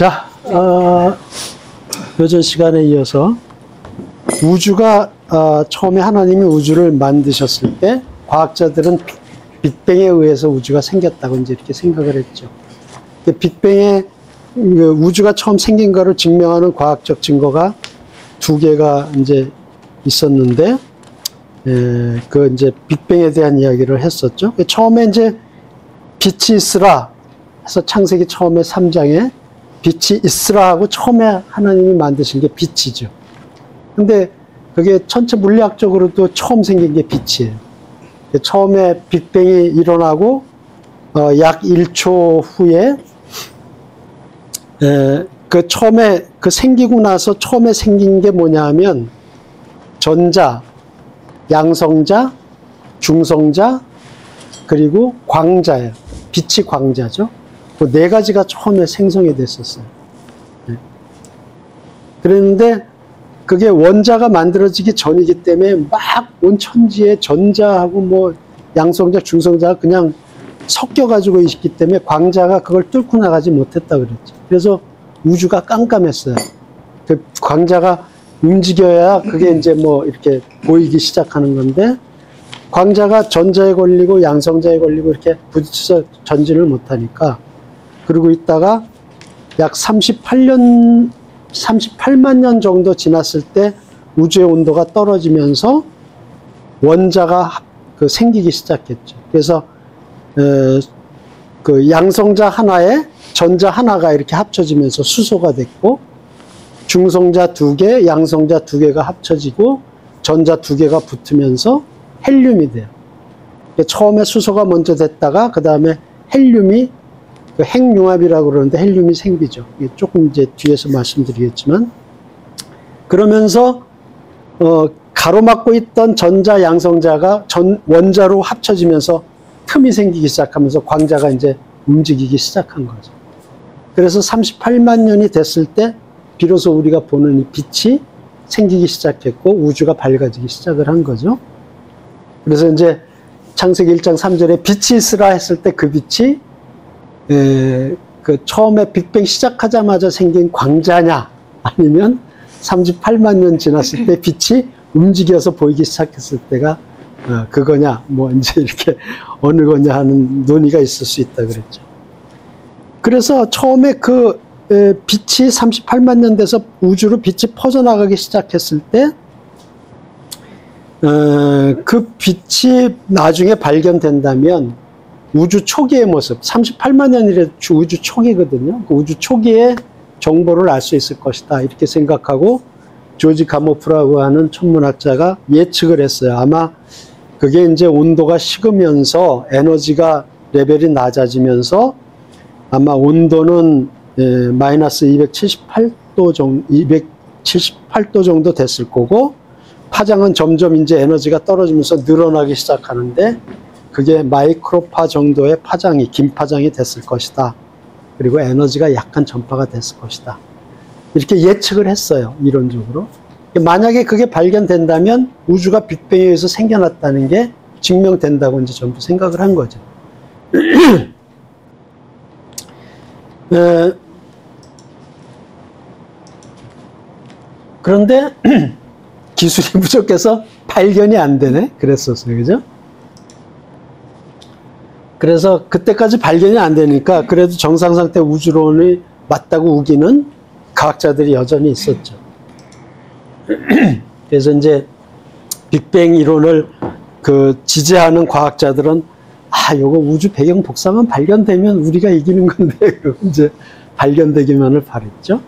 자, 요전 시간에 이어서 우주가 처음에 하나님이 우주를 만드셨을 때 과학자들은 빅뱅에 의해서 우주가 생겼다고 이제 이렇게 생각을 했죠. 빅뱅에 우주가 처음 생긴 거를 증명하는 과학적 증거가 두 개가 이제 있었는데, 그 이제 빅뱅에 대한 이야기를 했었죠. 처음에 이제 빛이 있으라 해서 창세기 처음에 3장에 빛이 있으라 하고 처음에 하나님이 만드신 게 빛이죠. 근데 그게 전체 물리학적으로도 처음 생긴 게 빛이에요. 처음에 빅뱅이 일어나고 약 1초 후에 그 처음에 그 생기고 나서 처음에 생긴 게 뭐냐 하면 전자, 양성자, 중성자, 그리고 광자예요. 빛이 광자죠. 그 네 가지가 처음에 생성이 됐었어요. 그랬는데 그게 원자가 만들어지기 전이기 때문에 막 온 천지에 전자하고 뭐 양성자, 중성자가 그냥 섞여가지고 있기 때문에 광자가 그걸 뚫고 나가지 못했다 그랬죠. 그래서 우주가 깜깜했어요. 그 광자가 움직여야 그게 이제 뭐 이렇게 보이기 시작하는 건데, 광자가 전자에 걸리고 양성자에 걸리고 이렇게 부딪혀서 전진을 못하니까, 그러고 있다가 약 38만 년 정도 지났을 때 우주의 온도가 떨어지면서 원자가 생기기 시작했죠. 그래서 그 양성자 하나에 전자 하나가 이렇게 합쳐지면서 수소가 됐고, 중성자 두 개, 양성자 두 개가 합쳐지고 전자 두 개가 붙으면서 헬륨이 돼요. 처음에 수소가 먼저 됐다가 그 다음에 헬륨이 그 핵융합이라고 그러는데 헬륨이 생기죠. 조금 이제 뒤에서 말씀드리겠지만, 그러면서 가로막고 있던 전자, 양성자가 원자로 합쳐지면서 틈이 생기기 시작하면서 광자가 이제 움직이기 시작한 거죠. 그래서 38만 년이 됐을 때 비로소 우리가 보는 이 빛이 생기기 시작했고 우주가 밝아지기 시작을 한 거죠. 그래서 이제 창세기 1장 3절에 빛이 있으라 했을 때 그 빛이 그 처음에 빅뱅 시작하자마자 생긴 광자냐, 아니면 38만 년 지났을 때 빛이 움직여서 보이기 시작했을 때가 그거냐, 뭐 이제 이렇게 어느 거냐 하는 논의가 있을 수 있다 그랬죠. 그래서 처음에 그 빛이 38만 년 돼서 우주로 빛이 퍼져나가기 시작했을 때 그 빛이 나중에 발견된다면 우주 초기의 모습, 38만 년이래 우주 초기거든요. 그 우주 초기의 정보를 알 수 있을 것이다, 이렇게 생각하고 조지 가모프라고 하는 천문학자가 예측을 했어요. 아마 그게 이제 온도가 식으면서 에너지가 레벨이 낮아지면서 아마 온도는 마이너스 278도 정도 됐을 거고, 파장은 점점 이제 에너지가 떨어지면서 늘어나기 시작하는데 그게 마이크로파 정도의 파장이, 긴 파장이 됐을 것이다. 그리고 에너지가 약간 전파가 됐을 것이다. 이렇게 예측을 했어요, 이론적으로. 만약에 그게 발견된다면 우주가 빅뱅에 의해서 생겨났다는 게 증명된다고 이제 전부 생각을 한 거죠. 그런데 기술이 부족해서 발견이 안 되네, 그랬었어요. 그죠? 그래서 그때까지 발견이 안 되니까 그래도 정상상태 우주론이 맞다고 우기는 과학자들이 여전히 있었죠. 그래서 이제 빅뱅 이론을 지지하는 과학자들은 요거 우주 배경 복사만 발견되면 우리가 이기는 건데, 그러고 이제 발견되기만을 바랬죠.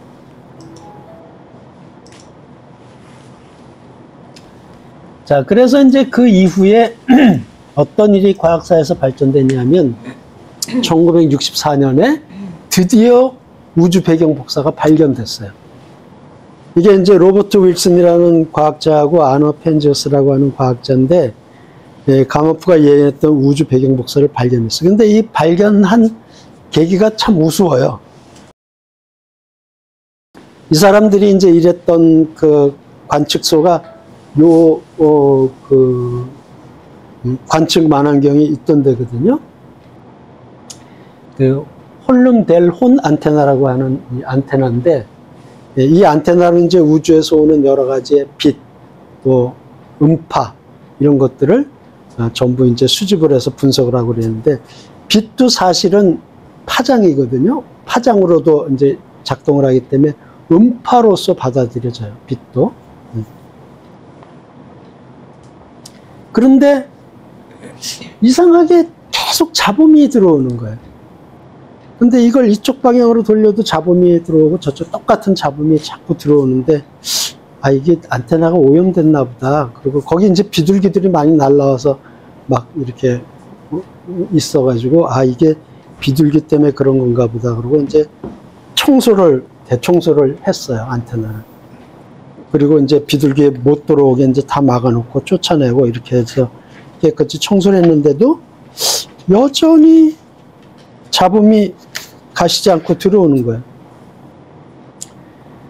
자, 그래서 이제 그 이후에 어떤 일이 과학사에서 발전됐냐면 1964년에 드디어 우주 배경 복사가 발견됐어요. 이게 이제 로버트 윌슨이라는 과학자하고 아너 펜지어스라고 하는 과학자인데, 가모프가 얘기했던 우주 배경 복사를 발견했어요. 근데 이 발견한 계기가 참 우스워요. 이 사람들이 이제 일했던 그 관측소가 관측 만환경이 있던 데거든요. 콜룸 델 혼 안테나라고 하는 이 안테나인데, 이 안테나는 이제 우주에서 오는 여러 가지의 빛, 또 음파 이런 것들을 전부 이제 수집을 해서 분석을 하고 그러는데, 빛도 사실은 파장이거든요. 파장으로도 이제 작동을 하기 때문에 음파로서 받아들여져요. 빛도. 그런데 이상하게 계속 잡음이 들어오는 거예요. 근데 이걸 이쪽 방향으로 돌려도 잡음이 들어오고 저쪽 똑같은 잡음이 자꾸 들어오는데, 아, 이게 안테나가 오염됐나 보다. 그리고 거기 이제 비둘기들이 많이 날라와서 막 이렇게 있어가지고, 아, 이게 비둘기 때문에 그런 건가 보다. 그러고 이제 대청소를 했어요, 안테나를. 그리고 이제 비둘기 못 들어오게 이제 다 막아놓고 쫓아내고 이렇게 해서 깨끗이 청소를 했는데도 여전히 잡음이 가시지 않고 들어오는 거예요.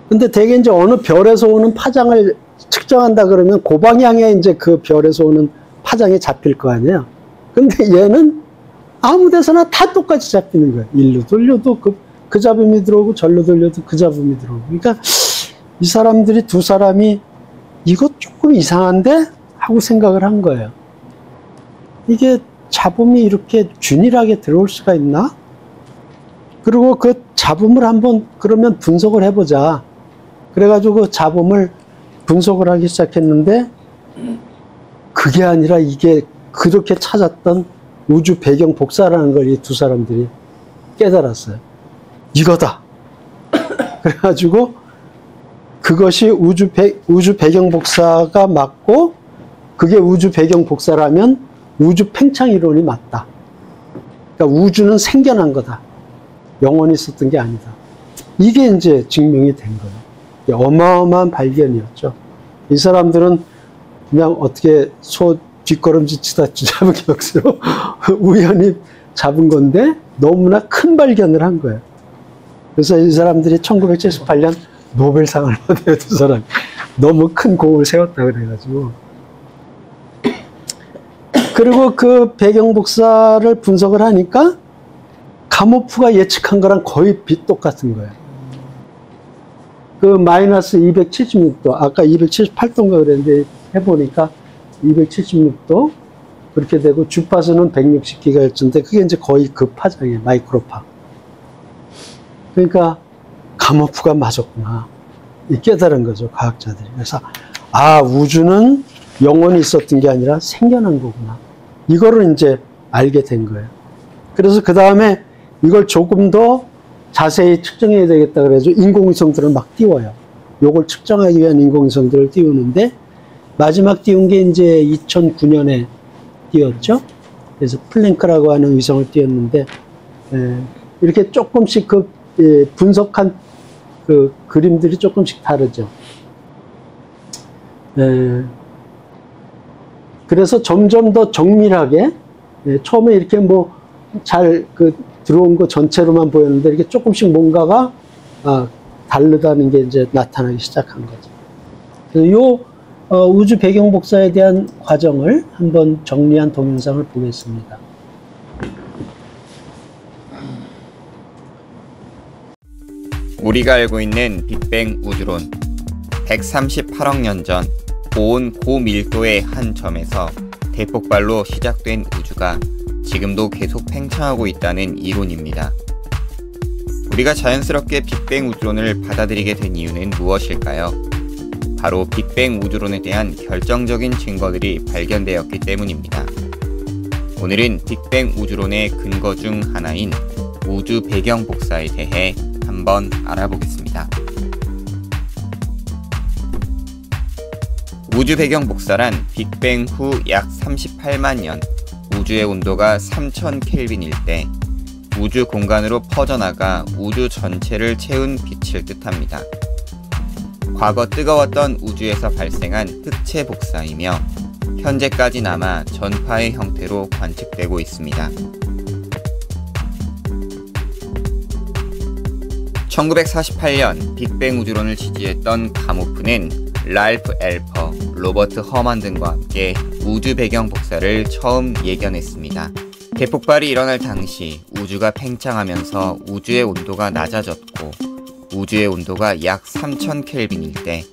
근데 대개 이제 어느 별에서 오는 파장을 측정한다 그러면 그 방향에 이제 그 별에서 오는 파장이 잡힐 거 아니에요. 근데 얘는 아무 데서나 다 똑같이 잡히는 거예요. 일로 돌려도 그 잡음이 들어오고 절로 돌려도 그 잡음이 들어오고. 그러니까 이 사람들이 두 사람이 이거 조금 이상한데? 하고 생각을 한 거예요. 이게 잡음이 이렇게 균일하게 들어올 수가 있나? 그리고 그 잡음을 한번 그러면 분석을 해보자. 그래가지고 그 잡음을 분석을 하기 시작했는데, 그게 아니라 이게 그렇게 찾았던 우주 배경 복사라는 걸 이 두 사람들이 깨달았어요. 이거다. 그래가지고 그것이 우주 배경 복사가 맞고, 그게 우주 배경 복사라면 우주 팽창 이론이 맞다. 그러니까 우주는 생겨난 거다. 영원히 있었던 게 아니다. 이게 이제 증명이 된 거예요. 어마어마한 발견이었죠. 이 사람들은 그냥 어떻게 소 뒷걸음질 치다 잡은 격수로 우연히 잡은 건데 너무나 큰 발견을 한 거예요. 그래서 이 사람들이 1978년 노벨상을 받아요, 두 사람. 너무 큰 공을 세웠다 그래가지고. 그리고 그 배경 복사를 분석을 하니까 가모프가 예측한 거랑 거의 똑같은 거예요. 그 마이너스 276도, 아까 278도인가 그랬는데 해보니까 276도 그렇게 되고, 주파수는 160GHz인데 그게 이제 거의 그 파장이에요, 마이크로파. 그러니까 가모프가 맞았구나, 깨달은 거죠, 과학자들이. 그래서 아, 우주는 영원히 있었던 게 아니라 생겨난 거구나, 이거를 이제 알게 된 거예요. 그래서 그 다음에 이걸 조금 더 자세히 측정해야 되겠다 그래가지고 인공위성들을 막 띄워요. 요걸 측정하기 위한 인공위성들을 띄우는데, 마지막 띄운 게 이제 2009년에 띄웠죠. 그래서 플랭크라고 하는 위성을 띄웠는데, 이렇게 조금씩 분석한 그 그림들이 조금씩 다르죠. 그래서 점점 더 정밀하게, 처음에 이렇게 뭐 잘 들어온 거 전체로만 보였는데, 이렇게 조금씩 뭔가가 다르다는 게 이제 나타나기 시작한 거죠. 그래서 요 우주 배경 복사에 대한 과정을 한번 정리한 동영상을 보겠습니다. 우리가 알고 있는 빅뱅 우주론. 138억 년 전 고온 고밀도의 한 점에서 대폭발로 시작된 우주가 지금도 계속 팽창하고 있다는 이론입니다. 우리가 자연스럽게 빅뱅 우주론을 받아들이게 된 이유는 무엇일까요? 바로 빅뱅 우주론에 대한 결정적인 증거들이 발견되었기 때문입니다. 오늘은 빅뱅 우주론의 근거 중 하나인 우주 배경 복사에 대해 한번 알아보겠습니다. 우주 배경 복사란 빅뱅 후 약 38만 년, 우주의 온도가 3000켈빈일 때 우주 공간으로 퍼져나가 우주 전체를 채운 빛을 뜻합니다. 과거 뜨거웠던 우주에서 발생한 흑체 복사이며 현재까지 남아 전파의 형태로 관측되고 있습니다. 1948년 빅뱅 우주론을 지지했던 가모프는 랄프 엘퍼, 로버트 허만 등과 함께 우주 배경 복사를 처음 예견했습니다. 대폭발이 일어날 당시 우주가 팽창하면서 우주의 온도가 낮아졌고 우주의 온도가 약 3000 켈빈일 때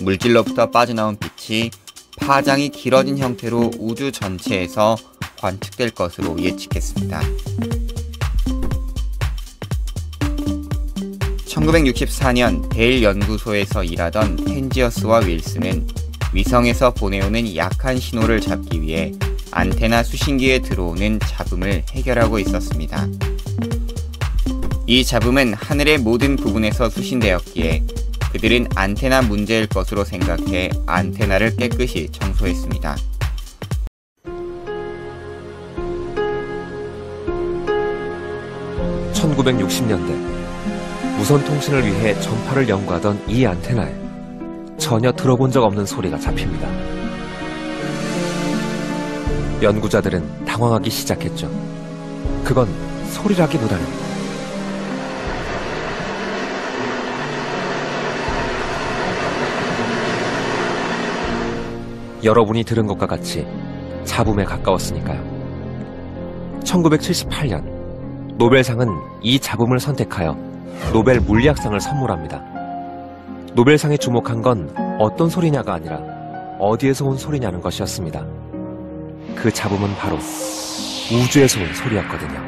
물질로부터 빠져나온 빛이 파장이 길어진 형태로 우주 전체에서 관측될 것으로 예측했습니다. 1964년 벨 연구소에서 일하던 펜지어스와 윌슨은 위성에서 보내오는 약한 신호를 잡기 위해 안테나 수신기에 들어오는 잡음을 해결하고 있었습니다. 이 잡음은 하늘의 모든 부분에서 수신되었기에 그들은 안테나 문제일 것으로 생각해 안테나를 깨끗이 청소했습니다. (1960년대) 무선 통신을 위해 전파를 연구하던 이 안테나에 전혀 들어본 적 없는 소리가 잡힙니다. 연구자들은 당황하기 시작했죠. 그건 소리라기보다는 여러분이 들은 것과 같이 잡음에 가까웠으니까요. 1978년 노벨상은 이 잡음을 선택하여 노벨 물리학상을 선물합니다. 노벨상에 주목한 건 어떤 소리냐가 아니라 어디에서 온 소리냐는 것이었습니다. 그 잡음은 바로 우주에서 온 소리였거든요.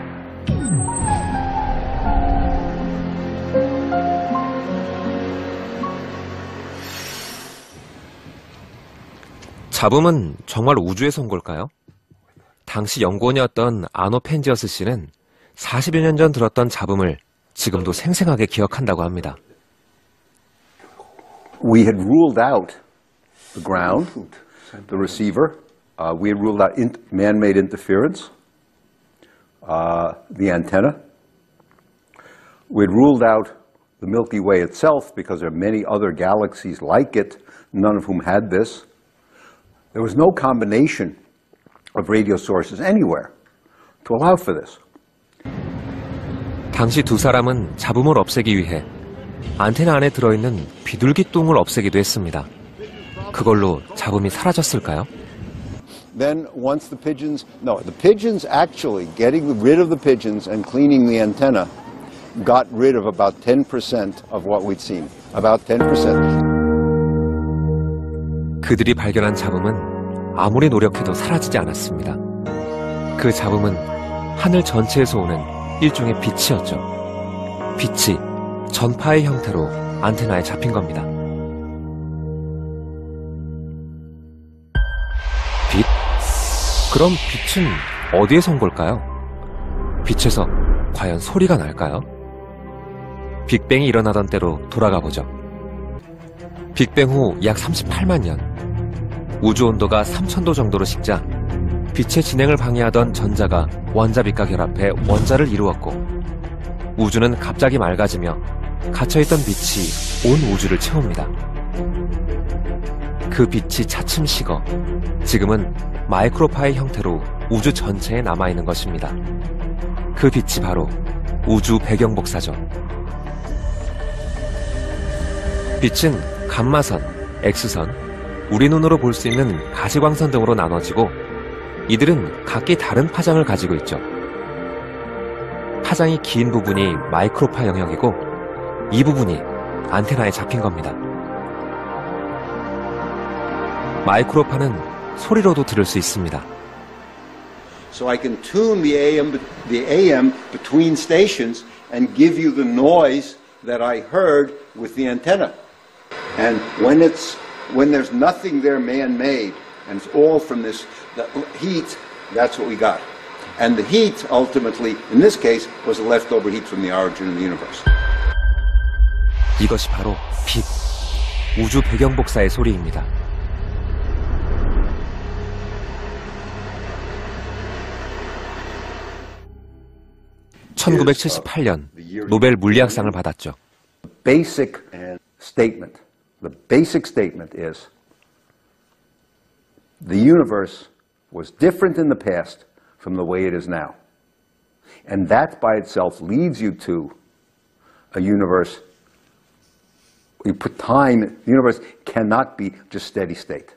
잡음은 정말 우주에서 온 걸까요? 당시 연구원이었던 아노 펜지어스 씨는 40여 년 전 들었던 잡음을 지금도 생생하게 기억한다고 합니다. We had ruled out the ground, the receiver. We had ruled out man-made interference, the antenna. We had ruled out the Milky Way itself because there are many other galaxies like it, none of whom had this. There was no combination of radio sources anywhere to allow for this. 당시 두 사람은 잡음을 없애기 위해 안테나 안에 들어있는 비둘기 똥을 없애기도 했습니다. 그걸로 잡음이 사라졌을까요? Then once the pigeons actually getting rid of the pigeons and cleaning the antenna got rid of about 10% of what we'd seen. About 10%. 그들이 발견한 잡음은 아무리 노력해도 사라지지 않았습니다. 그 잡음은 하늘 전체에서 오는 일종의 빛이었죠. 빛이 전파의 형태로 안테나에 잡힌 겁니다. 빛? 그럼 빛은 어디에서 온 걸까요? 빛에서 과연 소리가 날까요? 빅뱅이 일어나던 때로 돌아가 보죠. 빅뱅 후 약 38만 년, 우주 온도가 3000도 정도로 식자 빛의 진행을 방해하던 전자가 원자빛과 결합해 원자를 이루었고, 우주는 갑자기 맑아지며 갇혀있던 빛이 온 우주를 채웁니다. 그 빛이 차츰 식어 지금은 마이크로파의 형태로 우주 전체에 남아있는 것입니다. 그 빛이 바로 우주 배경복사죠. 빛은 감마선, X선, 우리 눈으로 볼 수 있는 가시광선 등으로 나눠지고 이들은 각기 다른 파장을 가지고 있죠. 파장이 긴 부분이 마이크로파 영역이고 이 부분이 안테나에 잡힌 겁니다. 마이크로파는 소리로도 들을 수 있습니다. So I can tune the AM between stations and give you the noise that I heard with the antenna. And when there's nothing there man-made and it's all from this the heat, that's what we got. And the heat ultimately, in this case, was the leftover heat from the origin of the universe. 이것이 바로 빛, 우주 배경복사의 소리입니다. (1978년) 노벨 물리학상을 받았죠. The basic statement is the universe was different in the past from the way it is now. And that by itself leads you to a universe. You put time, the universe cannot be just steady state.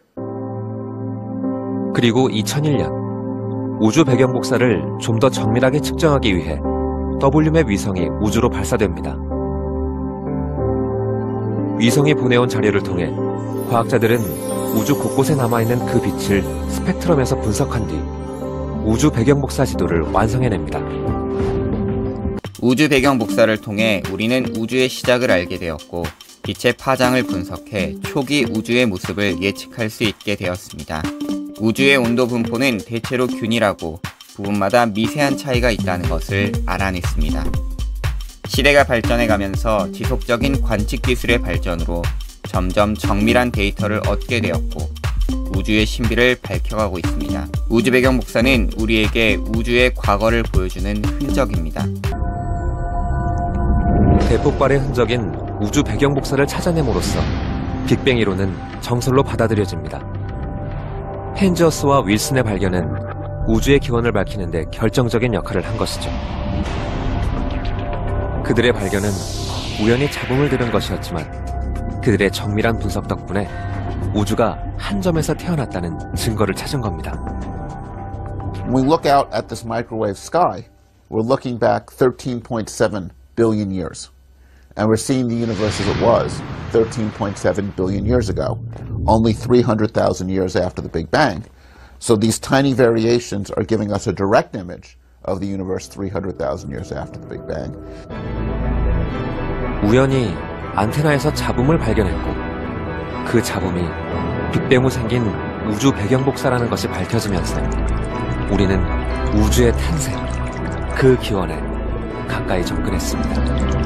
그리고 2001년 우주 배경 복사를 좀 더 정밀하게 측정하기 위해 WMAP 위성이 우주로 발사됩니다. 위성이 보내온 자료를 통해 과학자들은 우주 곳곳에 남아있는 그 빛을 스펙트럼에서 분석한 뒤 우주 배경 복사 지도를 완성해냅니다. 우주 배경 복사를 통해 우리는 우주의 시작을 알게 되었고 빛의 파장을 분석해 초기 우주의 모습을 예측할 수 있게 되었습니다. 우주의 온도 분포는 대체로 균일하고 부분마다 미세한 차이가 있다는 것을 알아냈습니다. 시대가 발전해가면서 지속적인 관측 기술의 발전으로 점점 정밀한 데이터를 얻게 되었고 우주의 신비를 밝혀가고 있습니다. 우주 배경 복사는 우리에게 우주의 과거를 보여주는 흔적입니다. 대폭발의 흔적인 우주 배경 복사를 찾아냄으로써 빅뱅 이론은 정설로 받아들여집니다. 헨저스와 윌슨의 발견은 우주의 기원을 밝히는 데 결정적인 역할을 한 것이죠. 그들의 발견은 우연히 잡음을 들은 것이었지만 그들의 정밀한 분석 덕분에 우주가 한 점에서 태어났다는 증거를 찾은 겁니다. When we look out at this microwave sky, we're looking back 13.7 billion years. And we're seeing the universe as it was 13.7 billion years ago, only 300,000 years after the Big Bang. So these tiny variations are giving us a direct image of the universe 300,000 years after the Big Bang. 우연히 안테나에서 잡음을 발견했고 그 잡음이 빅뱅 후 생긴 우주 배경 복사라는 것이 밝혀지면서 우리는 우주의 탄생, 그 기원에 가까이 접근했습니다.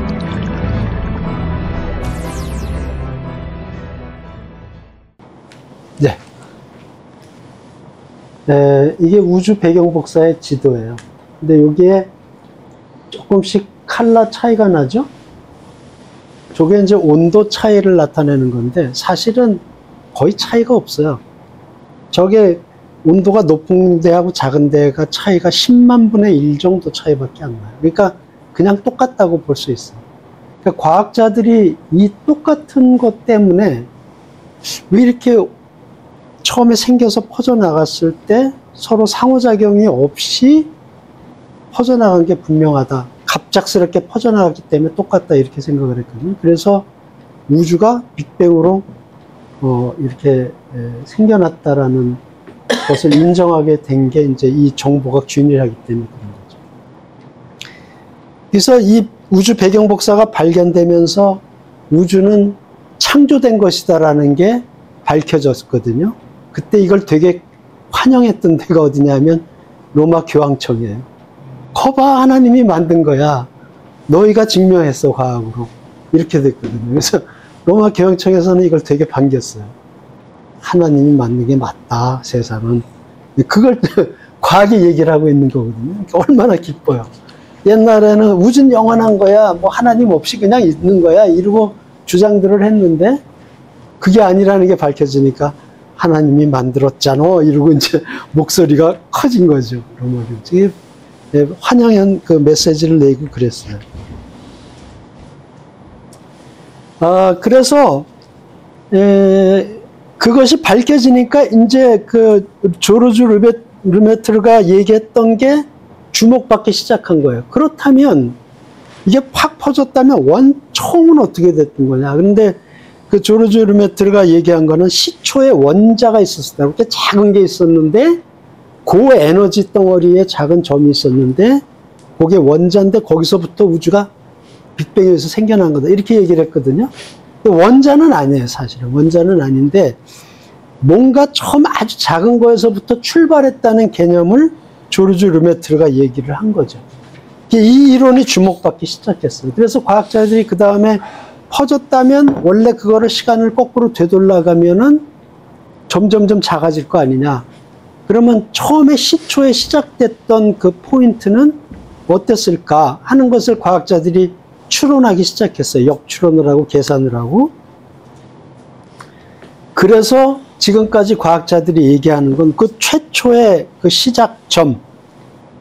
네. 이게 우주 배경 복사의 지도예요. 근데 여기에 조금씩 컬러 차이가 나죠? 저게 이제 온도 차이를 나타내는 건데 사실은 거의 차이가 없어요. 저게 온도가 높은 데하고 작은 데가 차이가 10만 분의 1 정도 차이밖에 안 나요. 그러니까 그냥 똑같다고 볼 수 있어요. 그러니까 과학자들이 이 똑같은 것 때문에 왜 이렇게 처음에 생겨서 퍼져나갔을 때 서로 상호작용이 없이 퍼져나간 게 분명하다. 갑작스럽게 퍼져나갔기 때문에 똑같다 이렇게 생각을 했거든요. 그래서 우주가 빅뱅으로 이렇게 생겨났다라는 것을 인정하게 된 게 이제 이 정보가 균일하기 때문에 그런 거죠. 그래서 이 우주 배경 복사가 발견되면서 우주는 창조된 것이다라는 게 밝혀졌거든요. 그때 이걸 되게 환영했던 데가 어디냐면 로마 교황청이에요. 거봐, 하나님이 만든 거야. 너희가 증명했어, 과학으로. 이렇게 됐거든요. 그래서 로마 교황청에서는 이걸 되게 반겼어요. 하나님이 만든 게 맞다, 세상은. 그걸 과학이 얘기를 하고 있는 거거든요. 얼마나 기뻐요. 옛날에는 우주는 영원한 거야, 뭐 하나님 없이 그냥 있는 거야, 이러고 주장들을 했는데 그게 아니라는 게 밝혀지니까 하나님이 만들었잖아, 이러고 이제 목소리가 커진 거죠. 로마 교황청이 환영한 그 메시지를 내고 그랬어요. 그래서 그것이 밝혀지니까 이제 그 조르주 르메트르가 얘기했던 게 주목받기 시작한 거예요. 그렇다면 이게 팍 퍼졌다면 처음은 어떻게 됐던 거냐. 그런데 그 조르주 르메트르가 얘기한 거는 시초에 원자가 있었다. 이렇게 작은 게 있었는데 고에너지 덩어리에 작은 점이 있었는데 그게 원자인데 거기서부터 우주가 빅뱅에 의해서 생겨난 거다. 이렇게 얘기를 했거든요. 원자는 아니에요, 사실은. 원자는 아닌데 뭔가 처음 아주 작은 거에서부터 출발했다는 개념을 조르주 르메트르가 얘기를 한 거죠. 이 이론이 주목받기 시작했어요. 그래서 과학자들이 그 다음에 퍼졌다면 원래 그거를 시간을 거꾸로 되돌아가면은 점점점 작아질 거 아니냐. 그러면 처음에 시초에 시작됐던 그 포인트는 어땠을까 하는 것을 과학자들이 추론하기 시작했어요. 역추론을 하고 계산을 하고. 그래서 지금까지 과학자들이 얘기하는 건 그 최초의 그 시작점,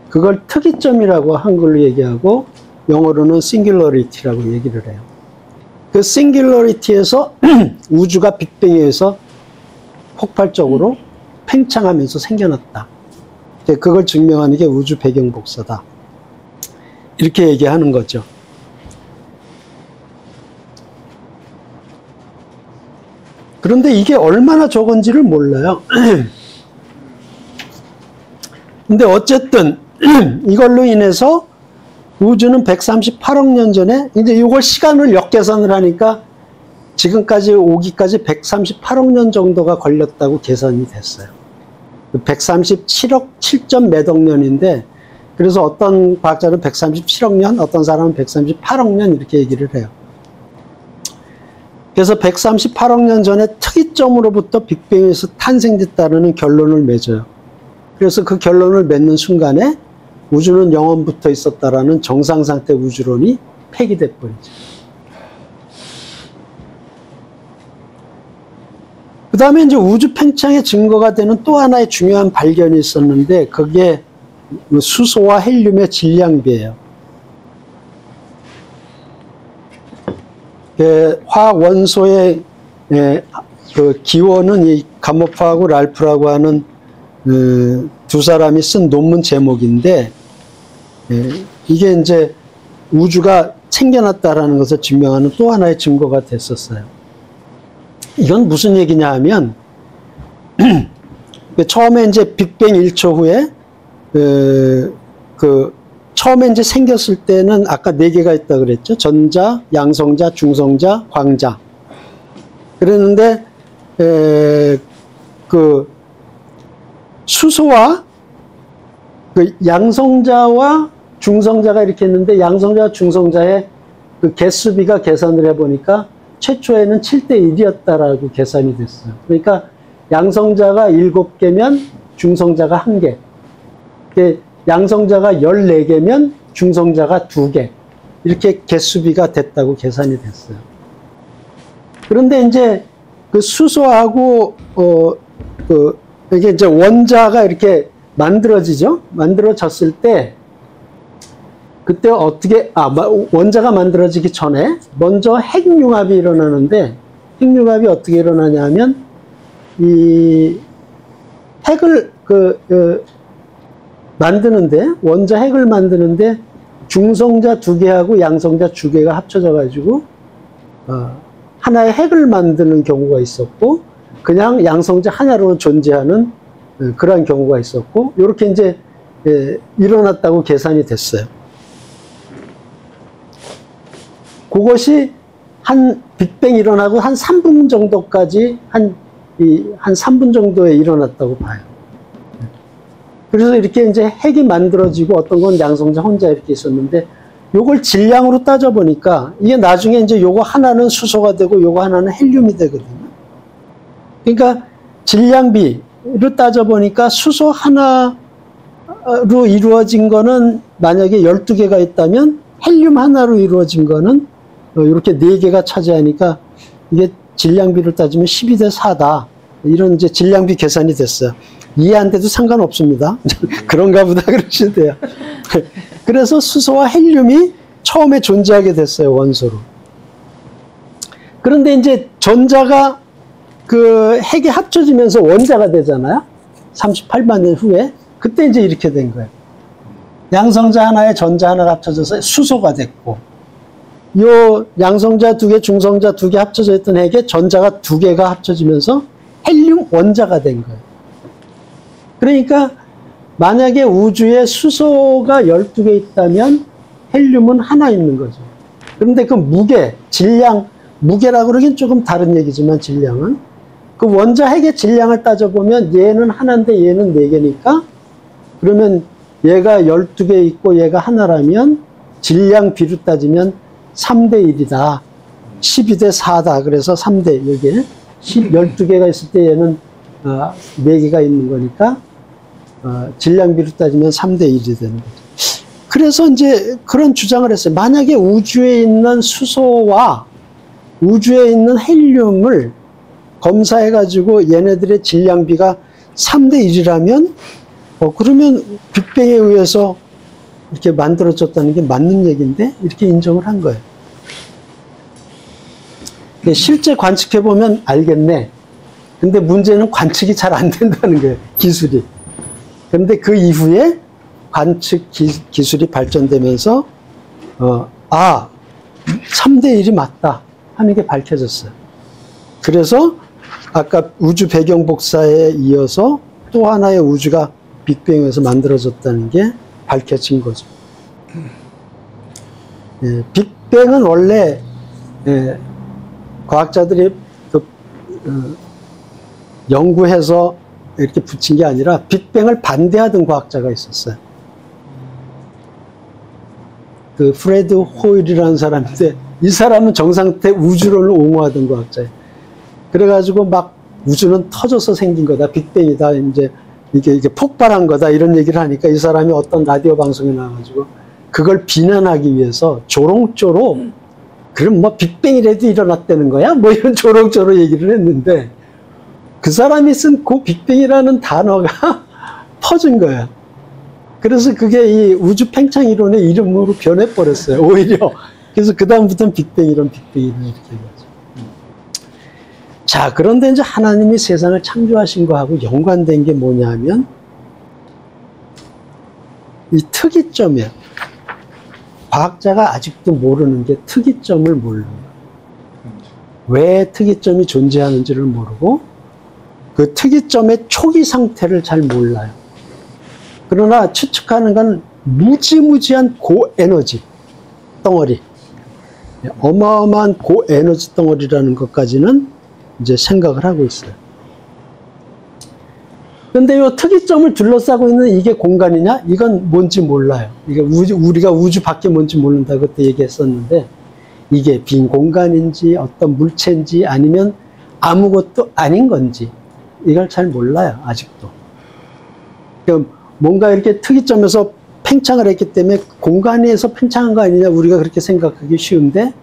그걸 특이점이라고 한글로 얘기하고 영어로는 싱귤러리티라고 얘기를 해요. 그 싱귤러리티에서 우주가 빅뱅에 의해서 폭발적으로 팽창하면서 생겨났다. 그걸 증명하는 게 우주 배경 복사다. 이렇게 얘기하는 거죠. 그런데 이게 얼마나 적은지를 몰라요. 근데 어쨌든 이걸로 인해서 우주는 138억 년 전에 이제 이걸 시간을 역계산을 하니까 지금까지 오기까지 138억 년 정도가 걸렸다고 계산이 됐어요. 137억 7점 몇억 년인데 그래서 어떤 과학자는 137억 년, 어떤 사람은 138억 년 이렇게 얘기를 해요. 그래서 138억 년 전에 특이점으로부터 빅뱅에서 탄생됐다는 결론을 맺어요. 그래서 그 결론을 맺는 순간에 우주는 영원부터 있었다라는 정상상태 우주론이 폐기돼 버리죠. 그 다음에 이제 우주 팽창의 증거가 되는 또 하나의 중요한 발견이 있었는데 그게 수소와 헬륨의 질량비예요. 화학 원소의 그 기원은 이 가모프하고 랄프라고 하는 두 사람이 쓴 논문 제목인데 이게 이제 우주가 챙겨놨다라는 것을 증명하는 또 하나의 증거가 됐었어요. 이건 무슨 얘기냐 하면 처음에 이제 빅뱅 1초 후에 처음에 이제 생겼을 때는 아까 4개가 있다 그랬죠. 전자, 양성자, 중성자, 광자. 그랬는데 그 수소와 그 양성자와 중성자가 이렇게 했는데 양성자와 중성자의 그 개수비가 계산을 해보니까 최초에는 7대1이었다라고 계산이 됐어요. 그러니까 양성자가 7개면 중성자가 1개. 양성자가 14개면 중성자가 2개. 이렇게 개수비가 됐다고 계산이 됐어요. 그런데 이제 그 수소하고, 이게 이제 원자가 이렇게 만들어지죠? 만들어졌을 때, 그때 어떻게, 원자가 만들어지기 전에 먼저 핵융합이 일어나는데, 핵융합이 어떻게 일어나냐 하면, 이 핵을, 만드는데, 원자 핵을 만드는데, 중성자 2개하고 양성자 2개가 합쳐져가지고, 하나의 핵을 만드는 경우가 있었고, 그냥 양성자 하나로 존재하는 그러한 경우가 있었고, 이렇게 이제 일어났다고 계산이 됐어요. 그것이 한 빅뱅 일어나고 한 3분 정도까지 한 3분 정도에 일어났다고 봐요. 그래서 이렇게 이제 핵이 만들어지고 어떤 건 양성자 혼자 이렇게 있었는데 요걸 질량으로 따져보니까 이게 나중에 이제 요거 하나는 수소가 되고 요거 하나는 헬륨이 되거든요. 그러니까 질량비로 따져보니까 수소 하나로 이루어진 거는 만약에 12개가 있다면 헬륨 하나로 이루어진 거는 이렇게 4개가 차지하니까 이게 질량비를 따지면 12대 4다. 이런 이제 질량비 계산이 됐어요. 이해 안 돼도 상관없습니다. 그런가 보다 그러시면 돼요. 그래서 수소와 헬륨이 처음에 존재하게 됐어요, 원소로. 그런데 이제 전자가 그 핵이 합쳐지면서 원자가 되잖아요. 38만 년 후에. 그때 이제 이렇게 된 거예요. 양성자 하나에 전자 하나가 합쳐져서 수소가 됐고, 요 양성자 2개, 중성자 2개 합쳐져 있던 핵에 전자가 2개가 합쳐지면서 헬륨 원자가 된 거예요. 그러니까 만약에 우주에 수소가 12개 있다면 헬륨은 하나 있는 거죠. 그런데 그 무게, 질량, 무게라고 그러긴 조금 다른 얘기지만 질량은 그 원자 핵의 질량을 따져보면 얘는 하나인데 얘는 4개니까 그러면 얘가 12개 있고 얘가 하나라면 질량 비로 따지면 3대1이다. 12대 4다. 그래서 3대 이게 12개가 있을 때 얘는 4개가 있는 거니까 질량비로 따지면 3대1이 되는 거죠. 그래서 이제 그런 주장을 했어요. 만약에 우주에 있는 수소와 우주에 있는 헬륨을 검사해가지고 얘네들의 질량비가 3대1이라면 그러면 빅뱅에 의해서 이렇게 만들어졌다는 게 맞는 얘기인데 이렇게 인정을 한 거예요. 실제 관측해보면 알겠네. 근데 문제는 관측이 잘 안 된다는 거예요. 기술이. 그런데 그 이후에 관측 기술이 발전되면서 3대 1이 맞다 하는 게 밝혀졌어요. 그래서 아까 우주 배경 복사에 이어서 또 하나의 우주가 빅뱅에서 만들어졌다는 게 밝혀진 거죠. 빅뱅은 원래 과학자들이 연구해서 이렇게 붙인 게 아니라 빅뱅을 반대하던 과학자가 있었어요. 그 프레드 호일이라는 사람인데 이 사람은 정상태 우주론을 옹호하던 과학자예요. 그래가지고 막 우주는 터져서 생긴 거다, 빅뱅이다, 이제 이게 폭발한 거다 이런 얘기를 하니까 이 사람이 어떤 라디오 방송에 나와가지고 그걸 비난하기 위해서 조롱조로 그럼 뭐 빅뱅이라도 일어났다는 거야? 뭐 이런 조롱조로 얘기를 했는데 그 사람이 쓴 그 빅뱅이라는 단어가 퍼진 거예요. 그래서 그게 이 우주 팽창 이론의 이름으로 변해버렸어요, 오히려. 그래서 그다음부터는 빅뱅이론 이렇게 해가지고. 자, 그런데 이제 하나님이 세상을 창조하신 거하고 연관된 게 뭐냐 하면 이 특이점이에요. 과학자가 아직도 모르는 게 특이점을 모르는 거예요. 왜 특이점이 존재하는지를 모르고 그 특이점의 초기 상태를 잘 몰라요. 그러나 추측하는 건 무지무지한 고에너지 덩어리, 어마어마한 고에너지 덩어리라는 것까지는 이제 생각을 하고 있어요. 근데 이 특이점을 둘러싸고 있는 이게 공간이냐? 이건 뭔지 몰라요. 이게 우리가 우주 밖에 뭔지 모른다고 그때 얘기했었는데 이게 빈 공간인지 어떤 물체인지 아니면 아무것도 아닌 건지 이걸 잘 몰라요, 아직도. 그러니까 뭔가 이렇게 특이점에서 팽창을 했기 때문에 공간에서 팽창한 거 아니냐 우리가 그렇게 생각하기 쉬운데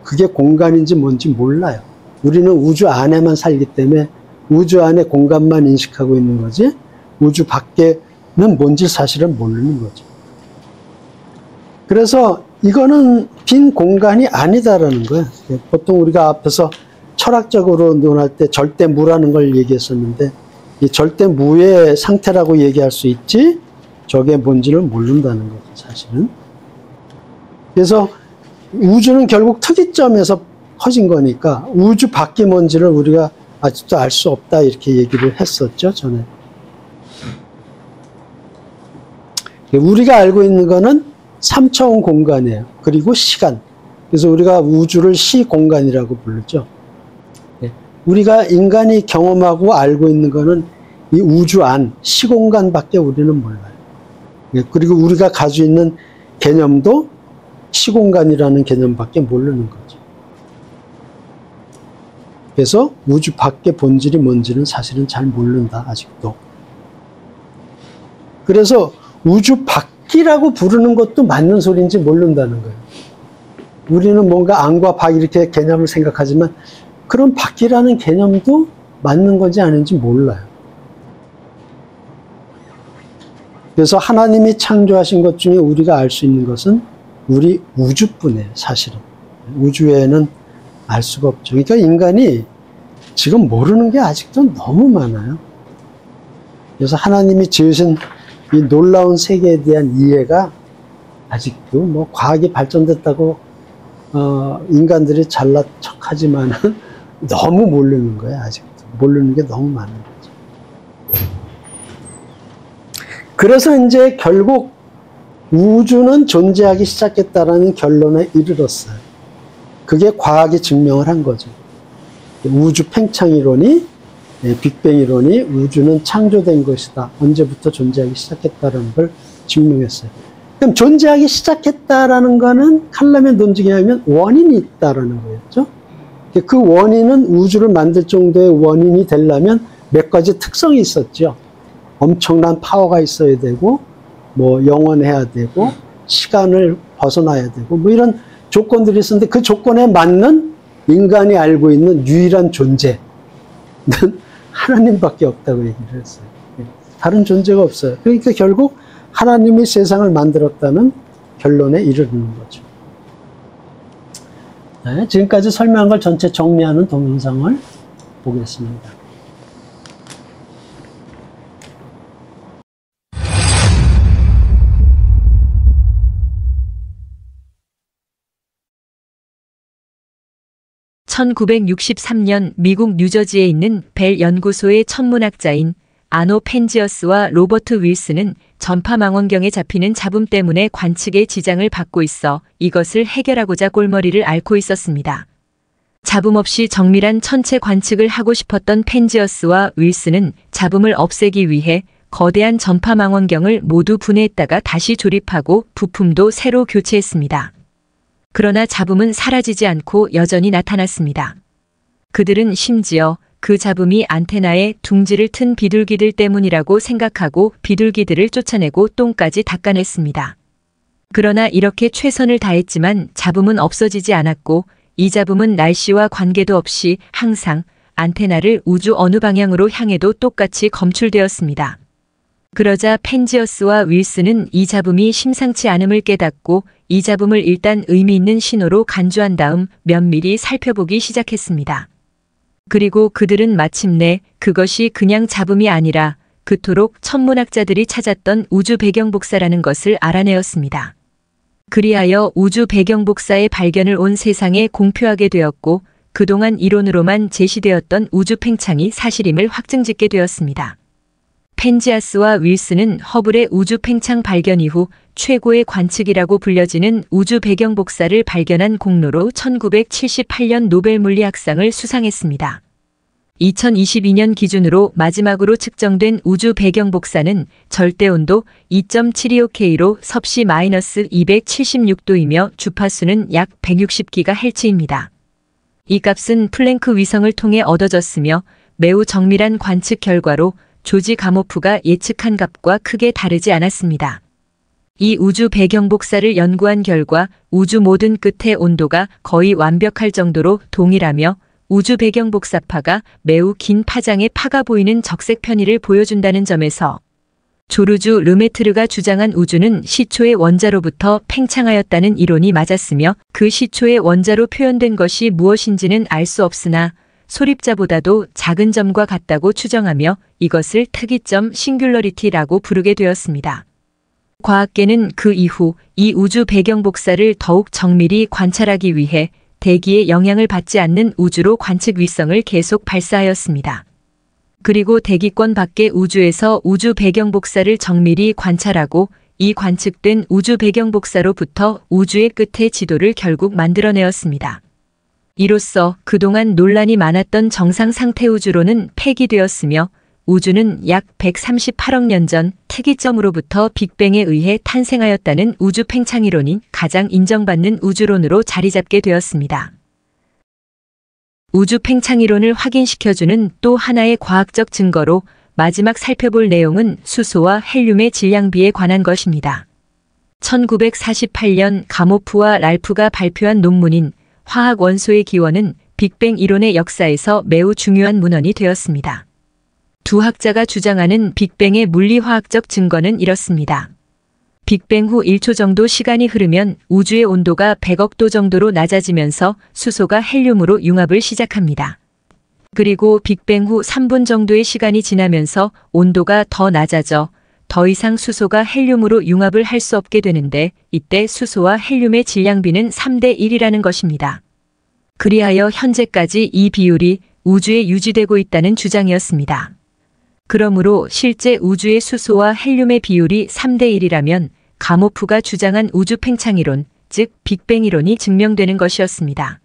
그게 공간인지 뭔지 몰라요. 우리는 우주 안에만 살기 때문에 우주 안에 공간만 인식하고 있는 거지 우주 밖에는 뭔지 사실은 모르는 거죠. 그래서 이거는 빈 공간이 아니다라는 거예요. 보통 우리가 앞에서 철학적으로 논할 때 절대무라는 걸 얘기했었는데 이 절대무의 상태라고 얘기할 수 있지 저게 뭔지를 모른다는 거죠, 사실은. 그래서 우주는 결국 특이점에서 커진 거니까 우주 밖이 뭔지를 우리가 아직도 알 수 없다 이렇게 얘기를 했었죠, 전에. 우리가 알고 있는 거는 3차원 공간이에요. 그리고 시간. 그래서 우리가 우주를 시공간이라고 부르죠. 우리가 인간이 경험하고 알고 있는 거는 이 우주 안, 시공간밖에 우리는 몰라요. 그리고 우리가 가지고 있는 개념도 시공간이라는 개념밖에 모르는 거죠. 그래서 우주 밖의 본질이 뭔지는 사실은 잘 모른다, 아직도. 그래서 우주 밖이라고 부르는 것도 맞는 소리인지 모른다는 거예요. 우리는 뭔가 안과 밖 이렇게 개념을 생각하지만 그런 밖이라는 개념도 맞는 건지 아닌지 몰라요. 그래서 하나님이 창조하신 것 중에 우리가 알 수 있는 것은 우리 우주뿐이에요, 사실은. 우주 외에는 알 수가 없죠. 그러니까 인간이 지금 모르는 게 아직도 너무 많아요. 그래서 하나님이 지으신 이 놀라운 세계에 대한 이해가 아직도 뭐 과학이 발전됐다고 인간들이 잘난 척하지만은 너무 모르는 거예요, 아직도. 모르는 게 너무 많은 거죠. 그래서 이제 결국 우주는 존재하기 시작했다라는 결론에 이르렀어요. 그게 과학이 증명을 한 거죠. 우주 팽창 이론이, 빅뱅 이론이 우주는 창조된 것이다. 언제부터 존재하기 시작했다라는 걸 증명했어요. 그럼 존재하기 시작했다라는 거는 칼럼의 논증에 의하면 원인이 있다라는 거였죠. 그 원인은 우주를 만들 정도의 원인이 되려면 몇 가지 특성이 있었죠. 엄청난 파워가 있어야 되고, 뭐 영원해야 되고, 시간을 벗어나야 되고, 뭐 이런 조건들이 있었는데 그 조건에 맞는 인간이 알고 있는 유일한 존재는 하나님밖에 없다고 얘기를 했어요. 다른 존재가 없어요. 그러니까 결국 하나님이 세상을 만들었다는 결론에 이르는 거죠. 네, 지금까지 설명한 걸 전체 정리하는 동영상을 보겠습니다. 1963년 미국 뉴저지에 있는 벨 연구소의 천문학자인 아노 펜지어스와 로버트 윌슨은 전파망원경에 잡히는 잡음 때문에 관측에 지장을 받고 있어 이것을 해결하고자 골머리를 앓고 있었습니다. 잡음 없이 정밀한 천체 관측을 하고 싶었던 펜지어스와 윌슨은 잡음을 없애기 위해 거대한 전파망원경을 모두 분해했다가 다시 조립하고 부품도 새로 교체했습니다. 그러나 잡음은 사라지지 않고 여전히 나타났습니다. 그들은 심지어 그 잡음이 안테나에 둥지를 튼 비둘기들 때문이라고 생각하고 비둘기들을 쫓아내고 똥까지 닦아냈습니다. 그러나 이렇게 최선을 다했지만 잡음은 없어지지 않았고 이 잡음은 날씨와 관계도 없이 항상 안테나를 우주 어느 방향으로 향해도 똑같이 검출되었습니다. 그러자 펜지어스와 윌슨은 이 잡음이 심상치 않음을 깨닫고 이 잡음을 일단 의미 있는 신호로 간주한 다음 면밀히 살펴보기 시작했습니다. 그리고 그들은 마침내 그것이 그냥 잡음이 아니라 그토록 천문학자들이 찾았던 우주 배경복사라는 것을 알아내었습니다. 그리하여 우주 배경복사의 발견을 온 세상에 공표하게 되었고 그동안 이론으로만 제시되었던 우주 팽창이 사실임을 확증짓게 되었습니다. 펜지아스와 윌슨은 허블의 우주 팽창 발견 이후 최고의 관측이라고 불려지는 우주 배경 복사를 발견한 공로로 1978년 노벨 물리학상을 수상했습니다. 2022년 기준으로 마지막으로 측정된 우주 배경 복사는 절대온도 2.725K로 섭씨 마이너스 276도이며 주파수는 약 160GHz입니다. 이 값은 플랭크 위성을 통해 얻어졌으며 매우 정밀한 관측 결과로 조지 가모프가 예측한 값과 크게 다르지 않았습니다. 이 우주 배경 복사를 연구한 결과 우주 모든 끝의 온도가 거의 완벽할 정도로 동일하며 우주 배경 복사파가 매우 긴 파장의 파가 보이는 적색 편의를 보여준다는 점에서 조르주 르메트르가 주장한 우주는 시초의 원자로부터 팽창하였다는 이론이 맞았으며 그 시초의 원자로 표현된 것이 무엇인지는 알 수 없으나 소립자보다도 작은 점과 같다고 추정하며 이것을 특이점 싱귤러리티라고 부르게 되었습니다. 과학계는 그 이후 이 우주 배경 복사를 더욱 정밀히 관찰하기 위해 대기의 영향을 받지 않는 우주로 관측 위성을 계속 발사하였습니다. 그리고 대기권 밖의 우주에서 우주 배경 복사를 정밀히 관찰하고 이 관측된 우주 배경 복사로부터 우주의 끝의 지도를 결국 만들어내었습니다. 이로써 그동안 논란이 많았던 정상 상태 우주론은 폐기되었으며 우주는 약 138억 년 전 특이점으로부터 빅뱅에 의해 탄생하였다는 우주 팽창이론이 가장 인정받는 우주론으로 자리잡게 되었습니다. 우주 팽창이론을 확인시켜주는 또 하나의 과학적 증거로 마지막 살펴볼 내용은 수소와 헬륨의 질량비에 관한 것입니다. 1948년 가모프와 랄프가 발표한 논문인 화학 원소의 기원은 빅뱅 이론의 역사에서 매우 중요한 문헌이 되었습니다. 두 학자가 주장하는 빅뱅의 물리화학적 증거는 이렇습니다. 빅뱅 후 1초 정도 시간이 흐르면 우주의 온도가 100억 도 정도로 낮아지면서 수소가 헬륨으로 융합을 시작합니다. 그리고 빅뱅 후 3분 정도의 시간이 지나면서 온도가 더 낮아져 더 이상 수소가 헬륨으로 융합을 할 수 없게 되는데 이때 수소와 헬륨의 질량비는 3대 1이라는 것입니다. 그리하여 현재까지 이 비율이 우주에 유지되고 있다는 주장이었습니다. 그러므로 실제 우주의 수소와 헬륨의 비율이 3대 1이라면 가모프가 주장한 우주 팽창이론, 즉 빅뱅 이론이 증명되는 것이었습니다.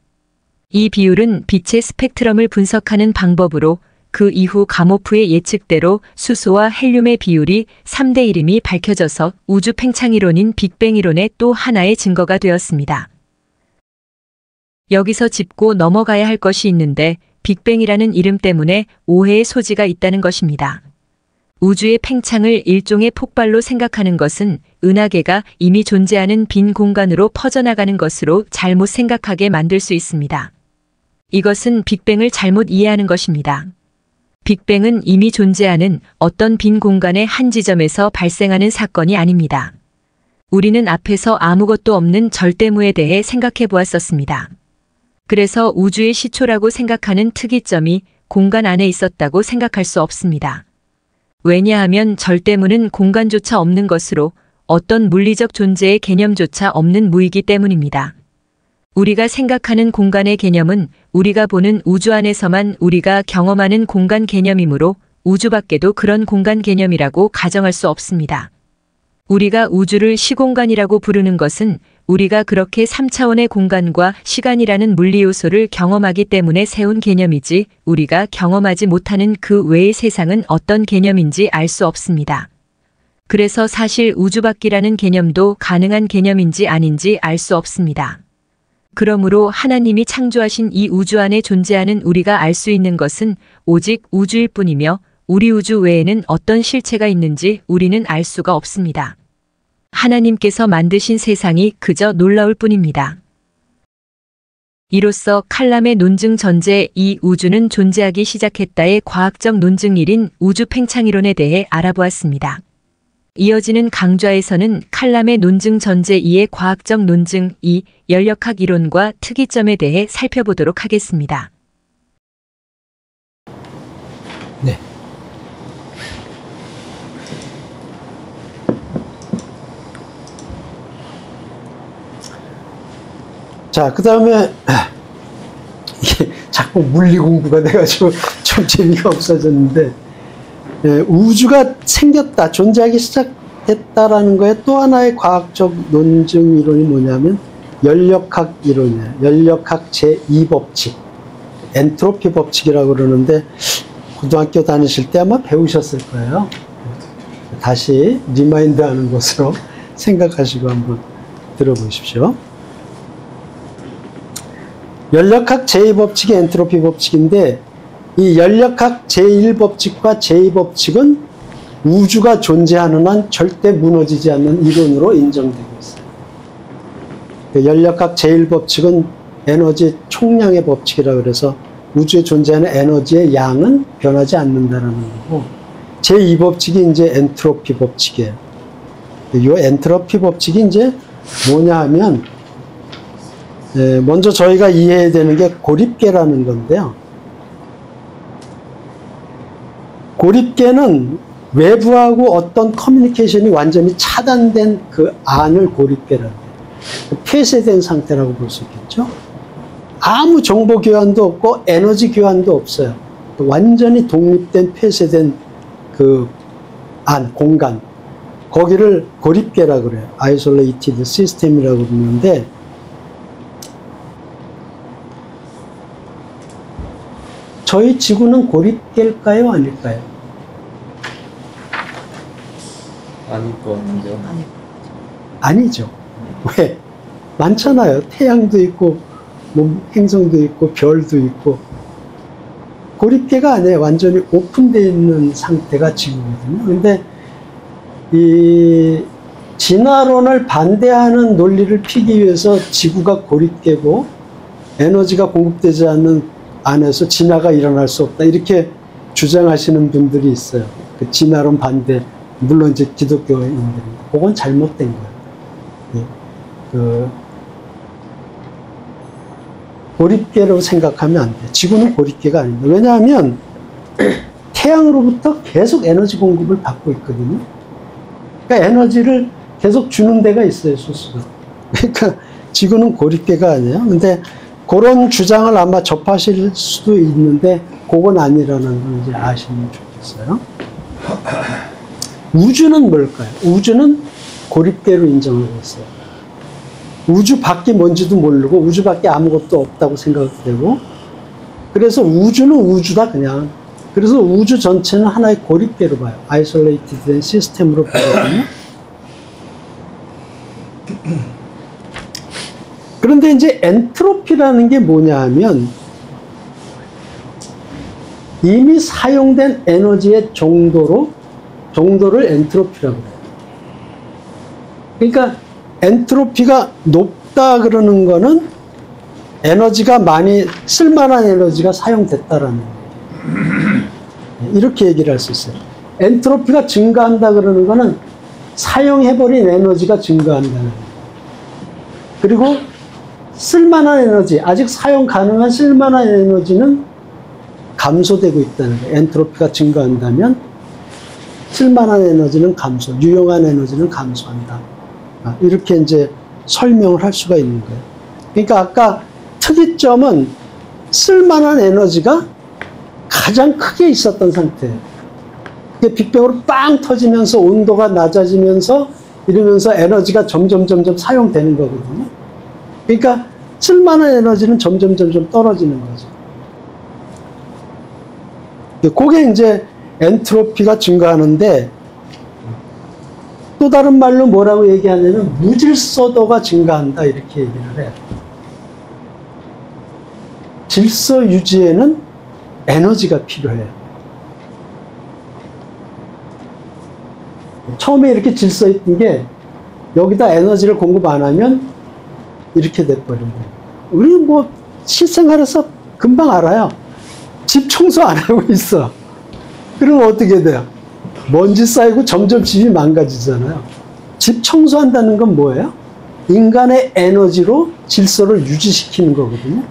이 비율은 빛의 스펙트럼을 분석하는 방법으로 그 이후 가모프의 예측대로 수소와 헬륨의 비율이 3대 1임이 밝혀져서 우주 팽창이론인 빅뱅 이론의 또 하나의 증거가 되었습니다. 여기서 짚고 넘어가야 할 것이 있는데 빅뱅이라는 이름 때문에 오해의 소지가 있다는 것입니다. 우주의 팽창을 일종의 폭발로 생각하는 것은 은하계가 이미 존재하는 빈 공간으로 퍼져나가는 것으로 잘못 생각하게 만들 수 있습니다. 이것은 빅뱅을 잘못 이해하는 것입니다. 빅뱅은 이미 존재하는 어떤 빈 공간의 한 지점에서 발생하는 사건이 아닙니다. 우리는 앞에서 아무것도 없는 절대무에 대해 생각해 보았었습니다. 그래서 우주의 시초라고 생각하는 특이점이 공간 안에 있었다고 생각할 수 없습니다. 왜냐하면 절대무는 공간조차 없는 것으로 어떤 물리적 존재의 개념조차 없는 무이기 때문입니다. 우리가 생각하는 공간의 개념은 우리가 보는 우주 안에서만 우리가 경험하는 공간 개념이므로 우주 밖에도 그런 공간 개념이라고 가정할 수 없습니다. 우리가 우주를 시공간이라고 부르는 것은 우리가 그렇게 3차원의 공간과 시간이라는 물리 요소를 경험하기 때문에 세운 개념이지 우리가 경험하지 못하는 그 외의 세상은 어떤 개념인지 알 수 없습니다. 그래서 사실 우주 밖이라는 개념도 가능한 개념인지 아닌지 알 수 없습니다. 그러므로 하나님이 창조하신 이 우주 안에 존재하는 우리가 알 수 있는 것은 오직 우주일 뿐이며 우리 우주 외에는 어떤 실체가 있는지 우리는 알 수가 없습니다. 하나님께서 만드신 세상이 그저 놀라울 뿐입니다. 이로써 칼람의 논증 전제 이 우주는 존재하기 시작했다의 과학적 논증 1인 우주 팽창이론에 대해 알아보았습니다. 이어지는 강좌에서는 칼람의 논증 전제 2의 과학적 논증 2, 열역학 이론과 특이점에 대해 살펴보도록 하겠습니다. 네. 자, 그 다음에 이게 자꾸 물리 공부가 돼가지고 좀 재미가 없어졌는데, 우주가 생겼다, 존재하기 시작했다라는 거에 또 하나의 과학적 논증 이론이 뭐냐면 열역학 이론이에요. 열역학 제2법칙, 엔트로피 법칙이라고 그러는데 고등학교 다니실 때 아마 배우셨을 거예요. 다시 리마인드 하는 것으로 생각하시고 한번 들어보십시오. 열역학 제2법칙이 엔트로피 법칙인데 이 열역학 제1법칙과 제2법칙은 우주가 존재하는 한 절대 무너지지 않는 이론으로 인정되고 있어요. 열역학 제1법칙은 에너지 총량의 법칙이라고 그래서 우주에 존재하는 에너지의 양은 변하지 않는다는 거고, 제2법칙이 이제 엔트로피 법칙이에요. 이 엔트로피 법칙이 이제 뭐냐 하면, 먼저 저희가 이해해야 되는 게 고립계라는 건데요. 고립계는 외부하고 어떤 커뮤니케이션이 완전히 차단된 그 안을 고립계라고 해요. 폐쇄된 상태라고 볼 수 있겠죠. 아무 정보 교환도 없고 에너지 교환도 없어요. 완전히 독립된 폐쇄된 그 안, 공간, 거기를 고립계라고 그래요. Isolated System이라고 부르는데, 저희 지구는 고립계일까요? 아닐까요? 아닐 것 같은데요. 아니죠. 왜? 많잖아요. 태양도 있고, 뭐 행성도 있고, 별도 있고. 고립계가 아니에요. 완전히 오픈되어 있는 상태가 지구거든요. 근데 이 진화론을 반대하는 논리를 피기 위해서 지구가 고립계고 에너지가 공급되지 않는 안에서 진화가 일어날 수 없다, 이렇게 주장하시는 분들이 있어요. 그 진화론 반대, 물론 이제 기독교인들입니다. 그건 잘못된 거예요. 예. 그 고립계로 생각하면 안 돼요. 지구는 고립계가 아닙니다. 왜냐하면 태양으로부터 계속 에너지 공급을 받고 있거든요. 그러니까 에너지를 계속 주는 데가 있어요, 소스가. 그러니까 지구는 고립계가 아니에요. 근데 그런 주장을 아마 접하실 수도 있는데 그건 아니라는 걸 이제 아시면 좋겠어요. 우주는 뭘까요? 우주는 고립계로 인정하고 있어요. 우주 밖이 뭔지도 모르고 우주 밖에 아무것도 없다고 생각되고, 그래서 우주는 우주다 그냥. 그래서 우주 전체는 하나의 고립계로 봐요. 아이솔레이티드 된 시스템으로 보거든요. 그런데 이제 엔트로피라는 게 뭐냐 하면 이미 사용된 에너지의 정도를 엔트로피라고 해요. 그러니까 엔트로피가 높다 그러는 거는 에너지가 많이, 쓸만한 에너지가 사용됐다라는 거예요. 이렇게 얘기를 할 수 있어요. 엔트로피가 증가한다 그러는 거는 사용해버린 에너지가 증가한다는 거예요. 그리고 쓸만한 에너지, 아직 사용 가능한 쓸만한 에너지는 감소되고 있다는 거예요. 엔트로피가 증가한다면 쓸만한 에너지는 감소, 유용한 에너지는 감소한다. 이렇게 이제 설명을 할 수가 있는 거예요. 그러니까 아까 특이점은 쓸만한 에너지가 가장 크게 있었던 상태예요. 그게 빅뱅으로 빵 터지면서 온도가 낮아지면서 이러면서 에너지가 점점 사용되는 거거든요. 그러니까 쓸만한 에너지는 점점 떨어지는 거죠. 그게 이제 엔트로피가 증가하는데, 또 다른 말로 뭐라고 얘기하냐면 무질서도가 증가한다 이렇게 얘기를 해요. 질서 유지에는 에너지가 필요해요. 처음에 이렇게 질서 있던 게 여기다 에너지를 공급 안 하면 이렇게 돼버린 거예요. 우리 뭐 실생활에서 금방 알아요. 집 청소 안 하고 있어. 그러면 어떻게 돼요? 먼지 쌓이고 점점 집이 망가지잖아요. 집 청소한다는 건 뭐예요? 인간의 에너지로 질서를 유지시키는 거거든요.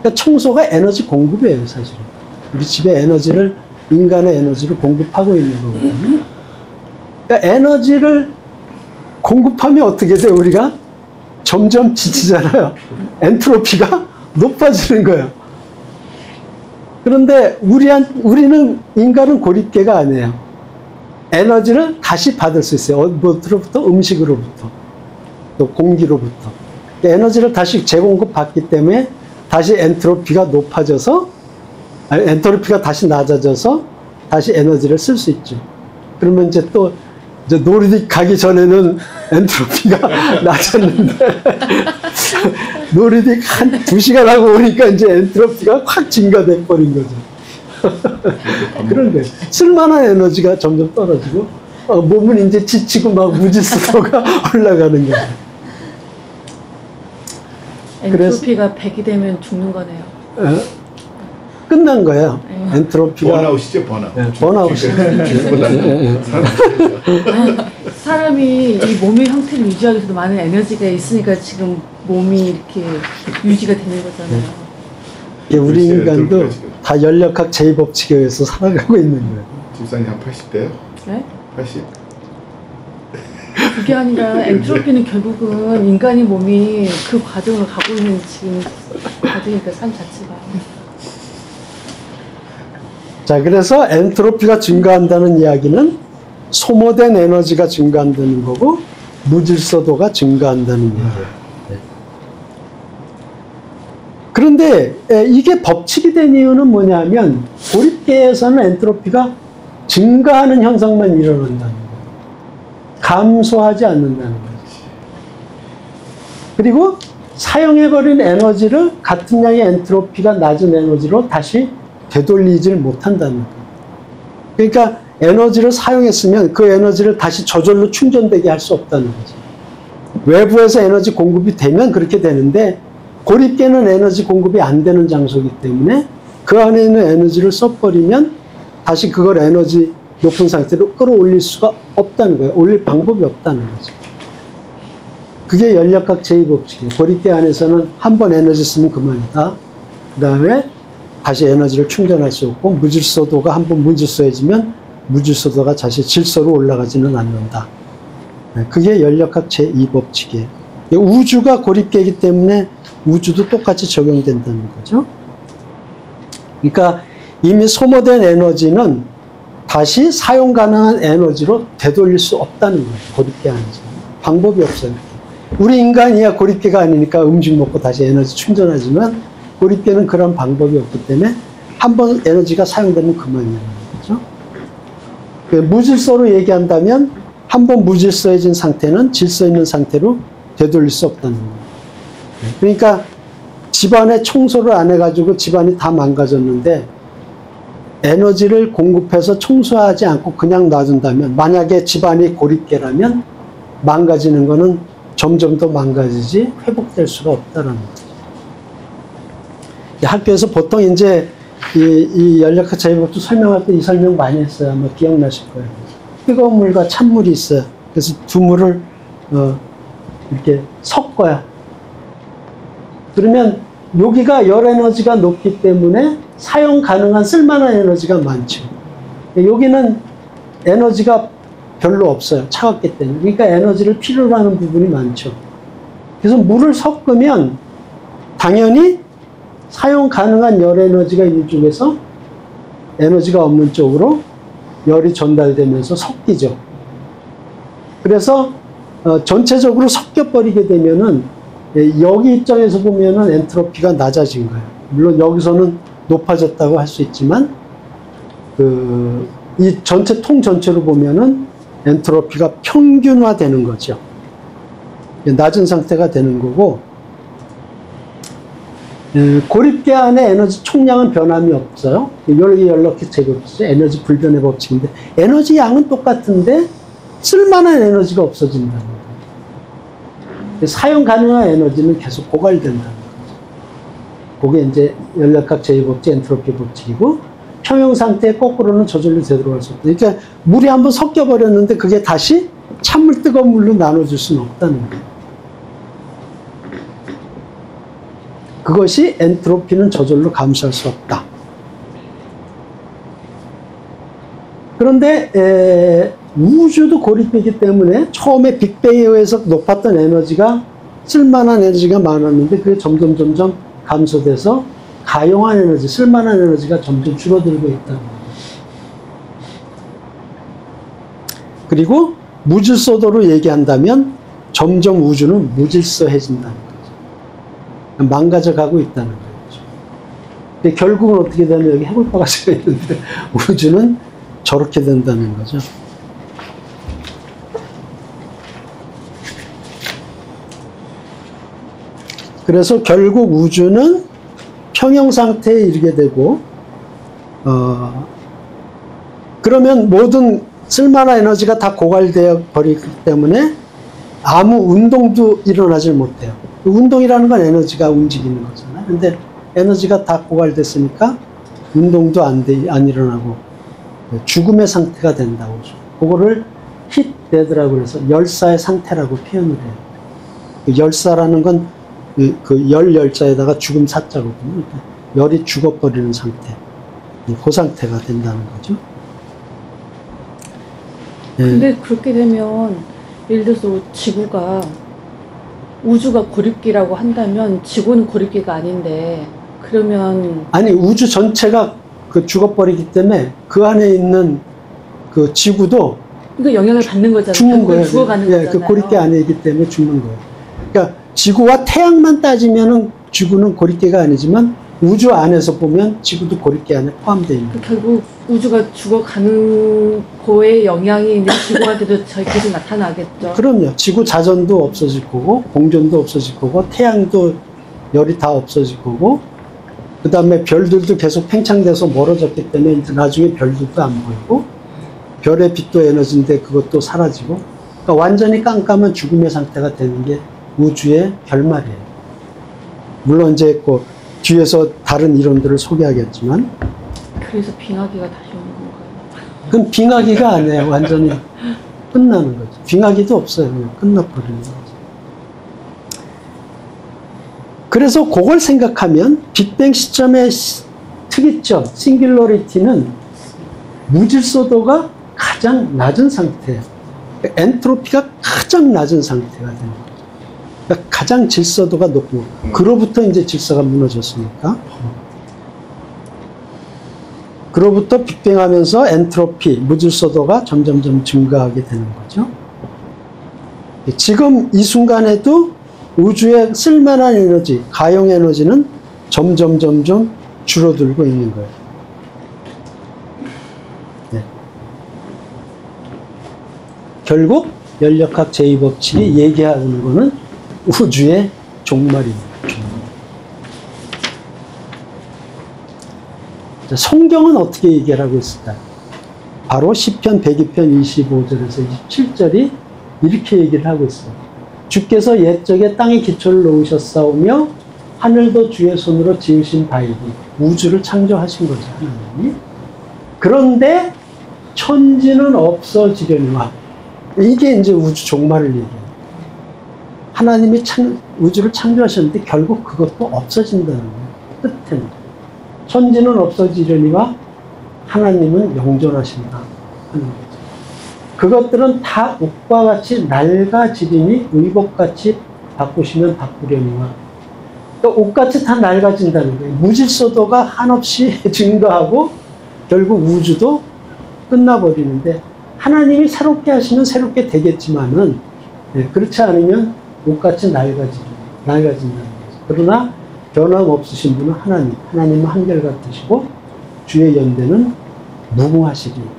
그러니까 청소가 에너지 공급이에요, 사실은. 우리 집에 에너지를, 인간의 에너지를 공급하고 있는 거거든요. 그러니까 에너지를 공급하면 어떻게 돼요, 우리가? 점점 지치잖아요. 엔트로피가 높아지는 거예요. 그런데 우리는, 인간은 고립계가 아니에요. 에너지를 다시 받을 수 있어요. 뭐로부터? 음식으로부터. 또 공기로부터. 에너지를 다시 재공급 받기 때문에 다시 엔트로피가 높아져서, 엔트로피가 다시 낮아져서 다시 에너지를 쓸 수 있죠. 그러면 이제 또, 놀이터 가기 전에는 엔트로피가 낮았는데, 놀이터 한 2시간 하고 오니까 이제 엔트로피가 확 증가돼 버린 거죠. 그런 거예요. 쓸만한 에너지가 점점 떨어지고, 몸은 이제 지치고 막 무질서도가 올라가는 거예요. 엔트로피가 100이 되면 죽는 거네요. 끝난 거예요. 엔트로피가. 번아웃이죠, 번아웃. 번아웃. 사람이 이 몸의 형태를 유지하기 위해서도 많은 에너지가 있으니까 지금 몸이 이렇게 유지가 되는 거잖아요. 우리 인간도 다 연력학 제2법칙에 의해서 살아가고 있는 거예요. 집사님 한 80대요? 네? 80? 그게 아니라 엔트로피는 결국은 인간의 몸이 그 과정을 가고 있는 지금 과정이니까 삶 자체가. 자, 그래서 엔트로피가 증가한다는 이야기는 소모된 에너지가 증가한다는 거고, 무질서도가 증가한다는 얘기예요. 그런데 이게 법칙이 된 이유는 뭐냐면, 고립계에서는 엔트로피가 증가하는 현상만 일어난다는 거예요. 감소하지 않는다는 거죠. 그리고 사용해버린 에너지를 같은 양의 엔트로피가 낮은 에너지로 다시 되돌리질 못한다는 거예요. 그러니까 에너지를 사용했으면 그 에너지를 다시 저절로 충전되게 할 수 없다는 거죠. 외부에서 에너지 공급이 되면 그렇게 되는데, 고립계는 에너지 공급이 안 되는 장소이기 때문에 그 안에 있는 에너지를 써버리면 다시 그걸 에너지 높은 상태로 끌어올릴 수가 없다는 거예요. 올릴 방법이 없다는 거죠. 그게 연력학 제2법칙이에요. 고립계 안에서는 한 번 에너지 쓰면 그만이다. 그 다음에 다시 에너지를 충전할 수 없고, 무질서도가 한 번 무질서해지면 무질서도가 다시 질서로 올라가지는 않는다. 그게 연력학 제2법칙이에요. 우주가 고립계이기 때문에 우주도 똑같이 적용된다는 거죠. 그러니까 이미 소모된 에너지는 다시 사용 가능한 에너지로 되돌릴 수 없다는 거예요. 고립계 안에서. 방법이 없어요. 우리 인간이야 고립계가 아니니까 음식 먹고 다시 에너지 충전하지만, 고립계는 그런 방법이 없기 때문에 한 번 에너지가 사용되면 그만이라는 거죠. 무질서로 얘기한다면 한 번 무질서해진 상태는 질서 있는 상태로 되돌릴 수 없다는 거예요. 그러니까 집안에 청소를 안 해가지고 집안이 다 망가졌는데, 에너지를 공급해서 청소하지 않고 그냥 놔둔다면, 만약에 집안이 고립계라면 망가지는 거는 점점 더 망가지지 회복될 수가 없다는 거죠. 학교에서 보통 이제 이 연력학 제2법칙 설명할 때 이 설명 많이 했어요. 아마 기억나실 거예요. 뜨거운 물과 찬물이 있어요. 그래서 두 물을 이렇게 섞어요. 그러면 여기가 열 에너지가 높기 때문에 사용 가능한 쓸만한 에너지가 많죠. 여기는 에너지가 별로 없어요. 차갑기 때문에. 그러니까 에너지를 필요로 하는 부분이 많죠. 그래서 물을 섞으면 당연히 사용 가능한 열 에너지가 있는 쪽에서 에너지가 없는 쪽으로 열이 전달되면서 섞이죠. 그래서 전체적으로 섞여버리게 되면은 여기 입장에서 보면은 엔트로피가 낮아진 거예요. 물론 여기서는 높아졌다고 할 수 있지만 이 전체 통 전체로 보면은 엔트로피가 평균화되는 거죠. 낮은 상태가 되는 거고, 고립계 안에 에너지 총량은 변함이 없어요. 여기 연락해 제곱이죠. 에너지 불변의 법칙인데 에너지 양은 똑같은데 쓸만한 에너지가 없어진다는 거예요. 사용 가능한 에너지는 계속 고갈된다는 거죠. 그게 이제 연락학 제2법칙 엔트로피 법칙이고, 평형 상태에 거꾸로는 저절로 되돌아갈 수 없다. 그러니까 물이 한번 섞여버렸는데 그게 다시 찬물 뜨거운 물로 나눠줄 수는 없다는 거예요. 그것이 엔트로피는 저절로 감소할 수 없다. 그런데 우주도 고립이기 때문에 처음에 빅뱅에 의해서 높았던 에너지가 쓸만한 에너지가 많았는데 그게 점점 감소돼서 가용한 에너지, 쓸만한 에너지가 점점 줄어들고 있다는 거예요. 그리고 무질서도로 얘기한다면 점점 우주는 무질서해진다는 거죠. 망가져가고 있다는 거죠. 결국은 어떻게 되면 여기 해골바가 써 있는데 우주는 저렇게 된다는 거죠. 그래서 결국 우주는 평형 상태에 이르게 되고, 그러면 모든 쓸만한 에너지가 다 고갈되어 버리기 때문에 아무 운동도 일어나질 못해요. 운동이라는 건 에너지가 움직이는 거잖아요. 근데 에너지가 다 고갈됐으니까 운동도 안 일어나고 죽음의 상태가 된다고. 그거를 히트 데드라고 그래서 열사의 상태라고 표현을 해요. 그 열사라는 건 그 열자에다가 죽음 사자거든요. 그러니까 열이 죽어버리는 상태. 그 상태가 된다는 거죠. 근데 그렇게 되면 예를 들어서 지구가 우주가 고립기라고 한다면 지구는 고립기가 아닌데 그러면 아니 우주 전체가 그 죽어버리기 때문에 그 안에 있는 그 지구도 이거 영향을 받는 거잖아요. 죽는 거예요. 죽어가는 거잖아요. 그 고립계 안에 있기 때문에 죽는 거예요. 그러니까 지구와 태양만 따지면은 지구는 고립계가 아니지만 우주 안에서 보면 지구도 고립계 안에 포함되어 있는 거예요. 결국 우주가 죽어가는 거에 영향이 이제 지구한테도 계속 나타나겠죠. 그럼요. 지구 자전도 없어질 거고 공전도 없어질 거고 태양도 열이 다 없어질 거고 그 다음에 별들도 계속 팽창돼서 멀어졌기 때문에 이제 나중에 별들도 안 보이고 별의 빛도 에너지인데 그것도 사라지고, 그러니까 완전히 깜깜한 죽음의 상태가 되는 게 우주의 결말이에요. 물론 이제 그 뒤에서 다른 이론들을 소개하겠지만. 그래서 빙하기가 다시 오는 건가요? 그건 빙하기가 아니에요. 완전히 끝나는 거죠. 빙하기도 없어요. 그냥 끝나버리는 거죠. 그래서 그걸 생각하면 빅뱅 시점의 특이점, 싱귤러리티는 무질서도가 가장 낮은 상태예요. 엔트로피가 가장 낮은 상태가 되는 거죠. 그러니까 가장 질서도가 높고, 그로부터 이제 질서가 무너졌으니까. 그로부터 빅뱅하면서 엔트로피, 무질서도가 점점 증가하게 되는 거죠. 지금 이 순간에도 우주의 쓸만한 에너지, 가용 에너지는 점점 줄어들고 있는 거예요. 네. 결국 연력학 제2법칙이 얘기하는 거는 우주의 종말입니다. 성경은 어떻게 얘기를 하고 있을까요? 바로 시편 102편 25절에서 27절이 이렇게 얘기를 하고 있어요. 주께서 옛적에 땅에 기초를 놓으셨사오며 하늘도 주의 손으로 지으신 바이니, 우주를 창조하신 거죠, 하나님이. 그런데 천지는 없어지려니와, 이게 이제 우주 종말을 얘기해요. 하나님이 우주를 창조하셨는데 결국 그것도 없어진다는 거예요, 끝에는. 천지는 없어지려니와 하나님은 영존하신다 하는 거죠. 그것들은 다 옷과 같이 낡아지리니 의복같이 바꾸시면 바꾸려니와. 그러니까 옷같이 다 낡아진다는 거예요. 무질서도가 한없이 증가하고 결국 우주도 끝나버리는데 하나님이 새롭게 하시면 새롭게 되겠지만은 그렇지 않으면 옷같이 낡아진다는 거죠. 그러나 변함없으신 분은 하나님은 한결같으시고 주의 연대는 무궁하시리이다.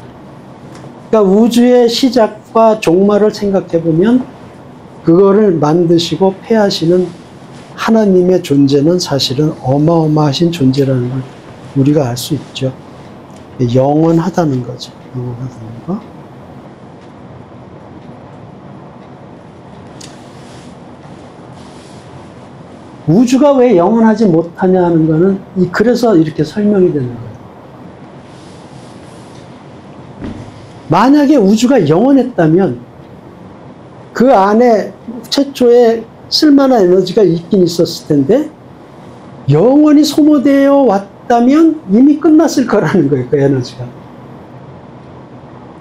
그러니까 우주의 시작과 종말을 생각해 보면 그거를 만드시고 폐하시는 하나님의 존재는 사실은 어마어마하신 존재라는 걸 우리가 알 수 있죠. 영원하다는 거죠. 영원하다는 거. 우주가 왜 영원하지 못하냐 하는 거는 그래서 이렇게 설명이 되는 거예요. 만약에 우주가 영원했다면 그 안에 최초에 쓸만한 에너지가 있긴 있었을 텐데 영원히 소모되어 왔다면 이미 끝났을 거라는 거예요. 그 에너지가.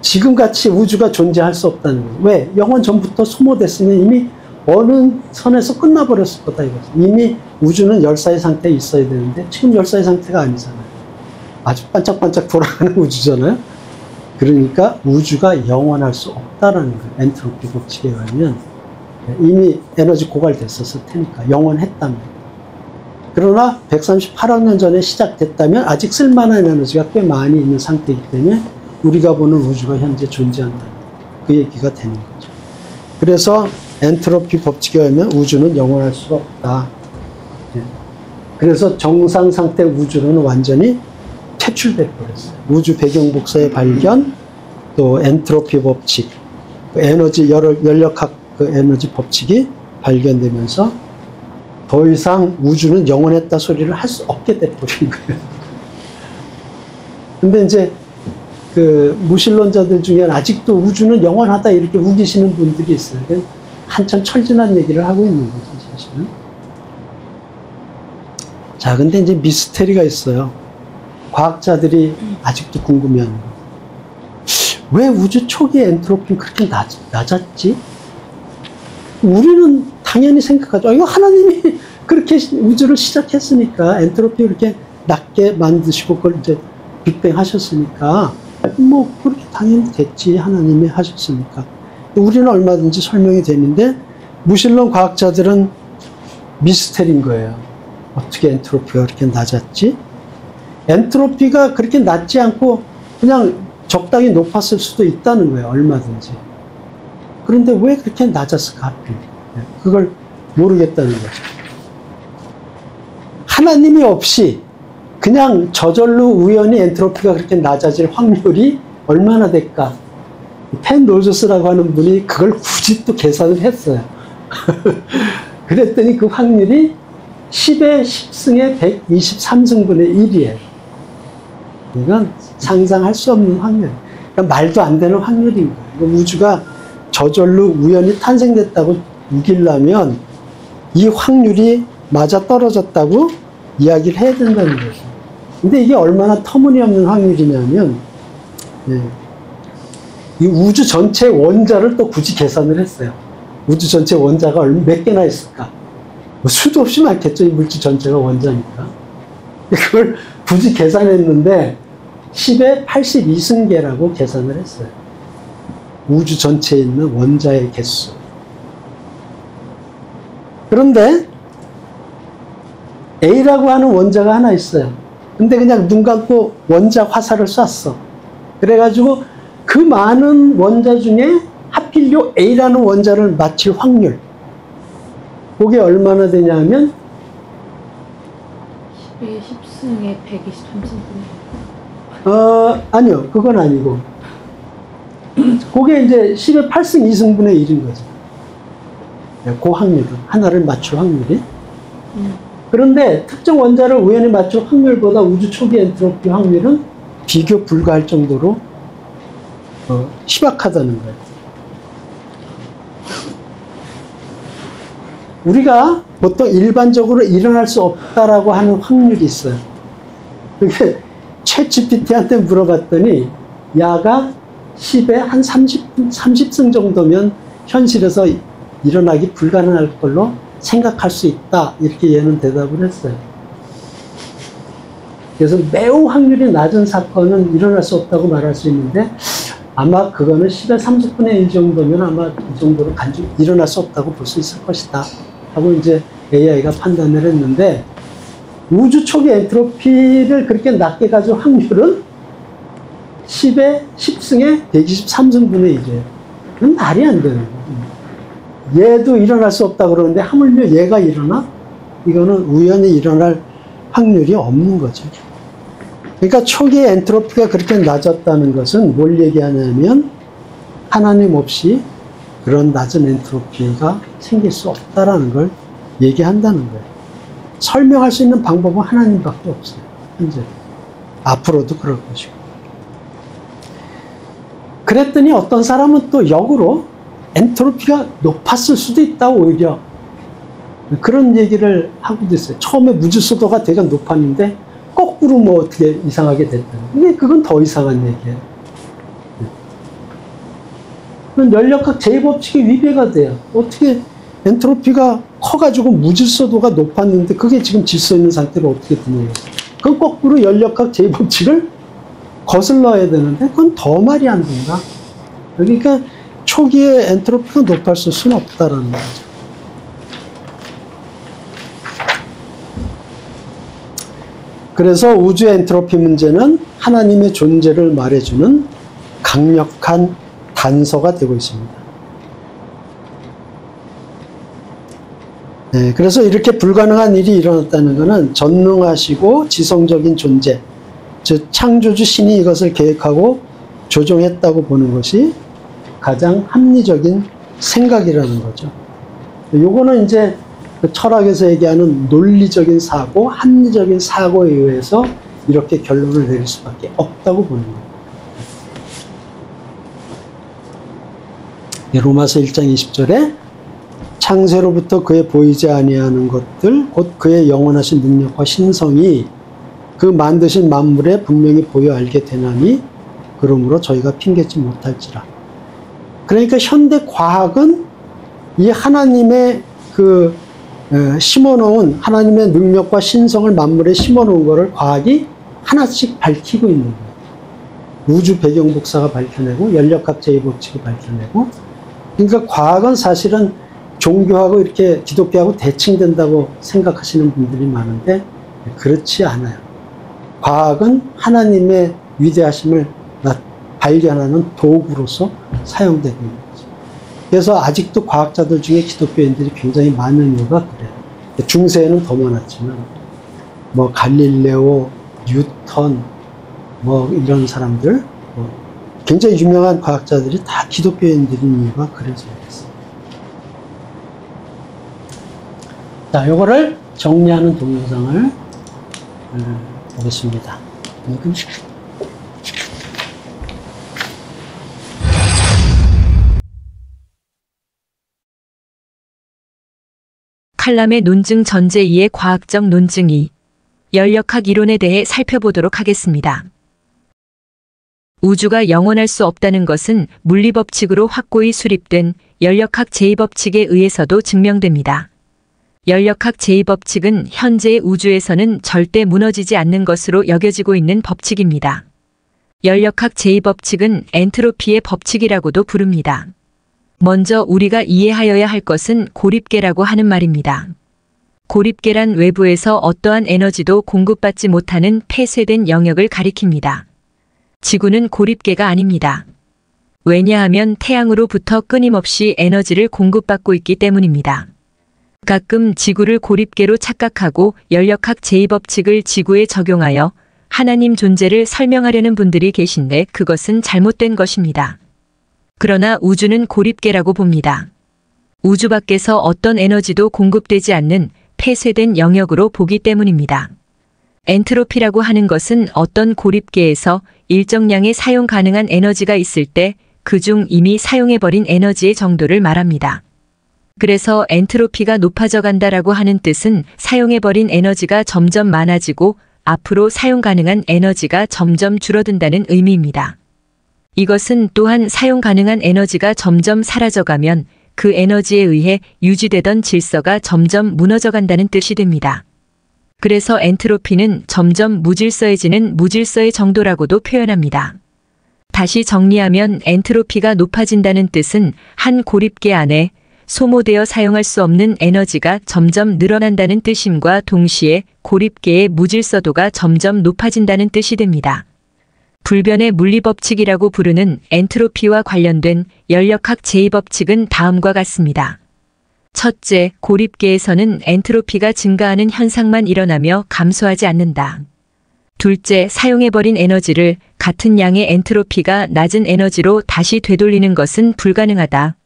지금같이 우주가 존재할 수 없다는 거예요. 왜? 영원 전부터 소모됐으면 이미 어느 선에서 끝나버렸을 거다 이거죠. 이미 우주는 열사의 상태에 있어야 되는데 지금 열사의 상태가 아니잖아요. 아주 반짝반짝 돌아가는 우주잖아요. 그러니까 우주가 영원할 수 없다라는 거예요. 엔트로피 법칙에 의하면 이미 에너지 고갈됐었을 테니까 영원했다면. 그러나 138억 년 전에 시작됐다면 아직 쓸만한 에너지가 꽤 많이 있는 상태이기 때문에 우리가 보는 우주가 현재 존재한다. 그 얘기가 되는 거죠. 그래서 엔트로피 법칙에 의하면 우주는 영원할 수가 없다. 그래서 정상 상태 우주로는 완전히 퇴출돼 버렸어요. 우주 배경 복사의 발견, 또 엔트로피 법칙, 에너지 연력학 그 에너지 법칙이 발견되면서 더 이상 우주는 영원했다 소리를 할 수 없게 돼 버린 거예요. 근데 이제 그 무신론자들 중에 아직도 우주는 영원하다 이렇게 우기시는 분들이 있어요. 한참 철진한 얘기를 하고 있는 거죠, 사실은. 자, 근데 이제 미스테리가 있어요. 과학자들이 아직도 궁금해하는 거. 왜 우주 초기에 엔트로피는 그렇게 낮았지? 우리는 당연히 생각하죠. 이거 하나님이 그렇게 우주를 시작했으니까 엔트로피 그렇게 낮게 만드시고 그걸 이제 빅뱅 하셨으니까 뭐 그렇게 당연히 됐지. 하나님이 하셨으니까. 우리는 얼마든지 설명이 되는데 무신론 과학자들은 미스터리인 거예요. 어떻게 엔트로피가 그렇게 낮았지? 엔트로피가 그렇게 낮지 않고 그냥 적당히 높았을 수도 있다는 거예요. 얼마든지. 그런데 왜 그렇게 낮았을까 하필? 그걸 모르겠다는 거죠. 하나님이 없이 그냥 저절로 우연히 엔트로피가 그렇게 낮아질 확률이 얼마나 될까? 펜 로저스라고 하는 분이 그걸 굳이 또 계산을 했어요. 그랬더니 그 확률이 10의 10승에 123승분의 1이에요. 이건 상상할 수 없는 확률. 그러니까 말도 안 되는 확률인 거예요. 우주가 저절로 우연히 탄생됐다고 우기려면 이 확률이 맞아 떨어졌다고 이야기를 해야 된다는 거죠. 근데 이게 얼마나 터무니없는 확률이냐면, 이 우주 전체 원자를 또 굳이 계산을 했어요. 우주 전체 원자가 몇 개나 있을까? 뭐 수도 없이 많겠죠. 이 물질 전체가 원자니까. 그걸 굳이 계산했는데 10의 82승계라고 계산을 했어요. 우주 전체에 있는 원자의 개수. 그런데 A라고 하는 원자가 하나 있어요. 근데 그냥 눈 감고 원자 화살을 쐈어. 그래가지고 그 많은 원자 중에 하필 요 A라는 원자를 맞힐 확률. 그게 얼마나 되냐면 10의 10승에 123승분의 아니요. 그건 아니고. 그게 이제 10의 8승 2승분의 1인 거죠. 그 확률은. 하나를 맞출 확률이. 그런데 특정 원자를 우연히 맞출 확률보다 우주 초기 엔트로피 확률은 비교 불가할 정도로 희박하다는 거예요. 우리가 보통 일반적으로 일어날 수 없다라고 하는 확률이 있어요. 그게 챗GPT한테 물어봤더니 야가 10에 한 30승 정도면 현실에서 일어나기 불가능할 걸로 생각할 수 있다. 이렇게 얘는 대답을 했어요. 그래서 매우 확률이 낮은 사건은 일어날 수 없다고 말할 수 있는데 아마 그거는 10의 30분의 1 정도면 아마 이 정도로 일어날 수 없다고 볼 수 있을 것이다. 하고 이제 AI가 판단을 했는데 우주 초기 엔트로피를 그렇게 낮게 가질 확률은 10의 10승의 123승분의 1이에요. 그건 말이 안 되는 거예요. 얘도 일어날 수 없다 그러는데 하물며 얘가 일어나? 이거는 우연히 일어날 확률이 없는 거죠. 그러니까 초기 엔트로피가 그렇게 낮았다는 것은 뭘 얘기하냐면 하나님 없이 그런 낮은 엔트로피가 생길 수 없다라는 걸 얘기한다는 거예요. 설명할 수 있는 방법은 하나님밖에 없어요. 현재. 앞으로도 그럴 것이고. 그랬더니 어떤 사람은 또 역으로 엔트로피가 높았을 수도 있다 오히려. 그런 얘기를 하고도 있어요. 처음에 무질서도가 되게 높았는데 거꾸로 뭐 어떻게 이상하게 됐다. 근데 그건 더 이상한 얘기예요. 그건 연력학 제2법칙이 위배가 돼요. 어떻게 엔트로피가 커가지고 무질서도가 높았는데 그게 지금 질서 있는 상태로 어떻게 되냐. 그건 거꾸로 연력학 제2법칙을 거슬러야 되는데 그건 더 말이 안 된다. 그러니까 초기에 엔트로피가 높았을 수는 없다라는 거죠. 그래서 우주의 엔트로피 문제는 하나님의 존재를 말해주는 강력한 단서가 되고 있습니다. 네, 그래서 이렇게 불가능한 일이 일어났다는 것은 전능하시고 지성적인 존재, 즉 창조주 신이 이것을 계획하고 조종했다고 보는 것이 가장 합리적인 생각이라는 거죠. 요거는 이제 그 철학에서 얘기하는 논리적인 사고, 합리적인 사고에 의해서 이렇게 결론을 내릴 수밖에 없다고 보는 거예요. 로마서 1장 20절에 창세로부터 그의 보이지 아니하는 것들 곧 그의 영원하신 능력과 신성이 그 만드신 만물에 분명히 보여 알게 되나니 그러므로 저희가 핑계지 못할지라. 그러니까 현대 과학은 이 하나님의 그 심어놓은 하나님의 능력과 신성을 만물에 심어놓은 것을 과학이 하나씩 밝히고 있는 거예요. 우주 배경 복사가 밝혀내고 연력학 제2법칙이 밝혀내고. 그러니까 과학은 사실은 종교하고 이렇게 기독교하고 대칭된다고 생각하시는 분들이 많은데 그렇지 않아요. 과학은 하나님의 위대하심을 발견하는 도구로서 사용되고 있는 거죠. 그래서 아직도 과학자들 중에 기독교인들이 굉장히 많은 이유가 그래요. 중세에는 더 많았지만 뭐 갈릴레오, 뉴턴 뭐 이런 사람들 굉장히 유명한 과학자들이 다 기독교인들인 이유가 그래서 그랬어요. 자, 요거를 정리하는 동영상을 보겠습니다. 칼람의 논증 전제 2의 과학적 논증 2. 연력학 이론에 대해 살펴보도록 하겠습니다. 우주가 영원할 수 없다는 것은 물리법칙으로 확고히 수립된 연력학 제2법칙에 의해서도 증명됩니다. 연력학 제2법칙은 현재의 우주에서는 절대 무너지지 않는 것으로 여겨지고 있는 법칙입니다. 연력학 제2법칙은 엔트로피의 법칙이라고도 부릅니다. 먼저 우리가 이해하여야 할 것은 고립계라고 하는 말입니다. 고립계란 외부에서 어떠한 에너지도 공급받지 못하는 폐쇄된 영역을 가리킵니다. 지구는 고립계가 아닙니다. 왜냐하면 태양으로부터 끊임없이 에너지를 공급받고 있기 때문입니다. 가끔 지구를 고립계로 착각하고 연력학 제2법칙을 지구에 적용하여 하나님 존재를 설명하려는 분들이 계신데 그것은 잘못된 것입니다. 그러나 우주는 고립계라고 봅니다. 우주 밖에서 어떤 에너지도 공급되지 않는 폐쇄된 영역으로 보기 때문입니다. 엔트로피라고 하는 것은 어떤 고립계에서 일정량의 사용 가능한 에너지가 있을 때 그중 이미 사용해버린 에너지의 정도를 말합니다. 그래서 엔트로피가 높아져 간다라고 하는 뜻은 사용해버린 에너지가 점점 많아지고 앞으로 사용 가능한 에너지가 점점 줄어든다는 의미입니다. 이것은 또한 사용 가능한 에너지가 점점 사라져가면 그 에너지에 의해 유지되던 질서가 점점 무너져 간다는 뜻이 됩니다. 그래서 엔트로피는 점점 무질서해지는 무질서의 정도라고도 표현합니다. 다시 정리하면 엔트로피가 높아진다는 뜻은 한 고립계 안에 소모되어 사용할 수 없는 에너지가 점점 늘어난다는 뜻임과 동시에 고립계의 무질서도가 점점 높아진다는 뜻이 됩니다. 불변의 물리법칙이라고 부르는 엔트로피와 관련된 연력학 제2법칙은 다음과 같습니다. 첫째, 고립계에서는 엔트로피가 증가하는 현상만 일어나며 감소하지 않는다. 둘째, 사용해버린 에너지를 같은 양의 엔트로피가 낮은 에너지로 다시 되돌리는 것은 불가능하다.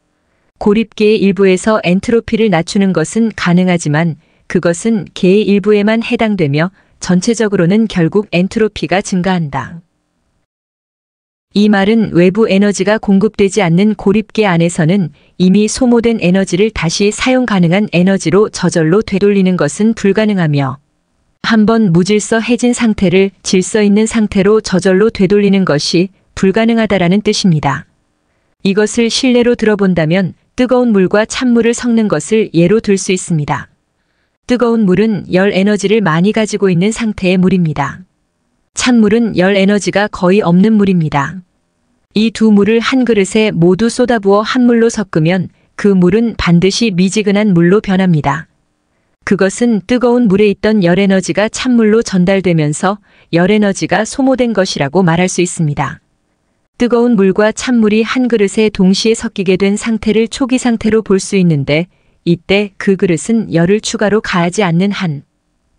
고립계의 일부에서 엔트로피를 낮추는 것은 가능하지만 그것은 계의 일부에만 해당되며 전체적으로는 결국 엔트로피가 증가한다. 이 말은 외부 에너지가 공급되지 않는 고립계 안에서는 이미 소모된 에너지를 다시 사용 가능한 에너지로 저절로 되돌리는 것은 불가능하며 한번 무질서해진 상태를 질서 있는 상태로 저절로 되돌리는 것이 불가능하다라는 뜻입니다. 이것을 실례로 들어본다면 뜨거운 물과 찬물을 섞는 것을 예로 들 수 있습니다. 뜨거운 물은 열 에너지를 많이 가지고 있는 상태의 물입니다. 찬물은 열 에너지가 거의 없는 물입니다. 이 두 물을 한 그릇에 모두 쏟아부어 한 물로 섞으면 그 물은 반드시 미지근한 물로 변합니다. 그것은 뜨거운 물에 있던 열 에너지가 찬물로 전달되면서 열 에너지가 소모된 것이라고 말할 수 있습니다. 뜨거운 물과 찬물이 한 그릇에 동시에 섞이게 된 상태를 초기 상태로 볼 수 있는데 이때 그 그릇은 열을 추가로 가하지 않는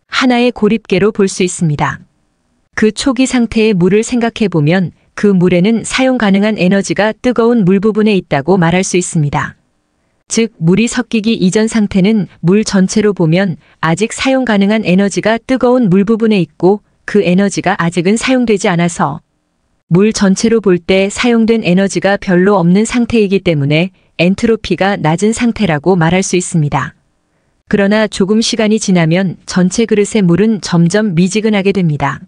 하나의 고립계로 볼 수 있습니다. 그 초기 상태의 물을 생각해 보면 그 물에는 사용 가능한 에너지가 뜨거운 물 부분에 있다고 말할 수 있습니다. 즉, 물이 섞이기 이전 상태는 물 전체로 보면 아직 사용 가능한 에너지가 뜨거운 물 부분에 있고 그 에너지가 아직은 사용되지 않아서 물 전체로 볼 때 사용된 에너지가 별로 없는 상태이기 때문에 엔트로피가 낮은 상태라고 말할 수 있습니다. 그러나 조금 시간이 지나면 전체 그릇의 물은 점점 미지근하게 됩니다.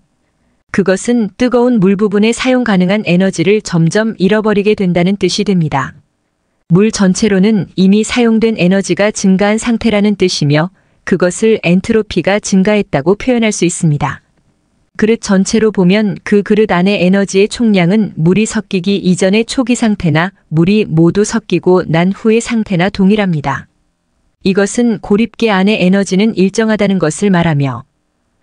그것은 뜨거운 물 부분에 사용 가능한 에너지를 점점 잃어버리게 된다는 뜻이 됩니다. 물 전체로는 이미 사용된 에너지가 증가한 상태라는 뜻이며 그것을 엔트로피가 증가했다고 표현할 수 있습니다. 그릇 전체로 보면 그 그릇 안의 에너지의 총량은 물이 섞이기 이전의 초기 상태나 물이 모두 섞이고 난 후의 상태나 동일합니다. 이것은 고립계 안의 에너지는 일정하다는 것을 말하며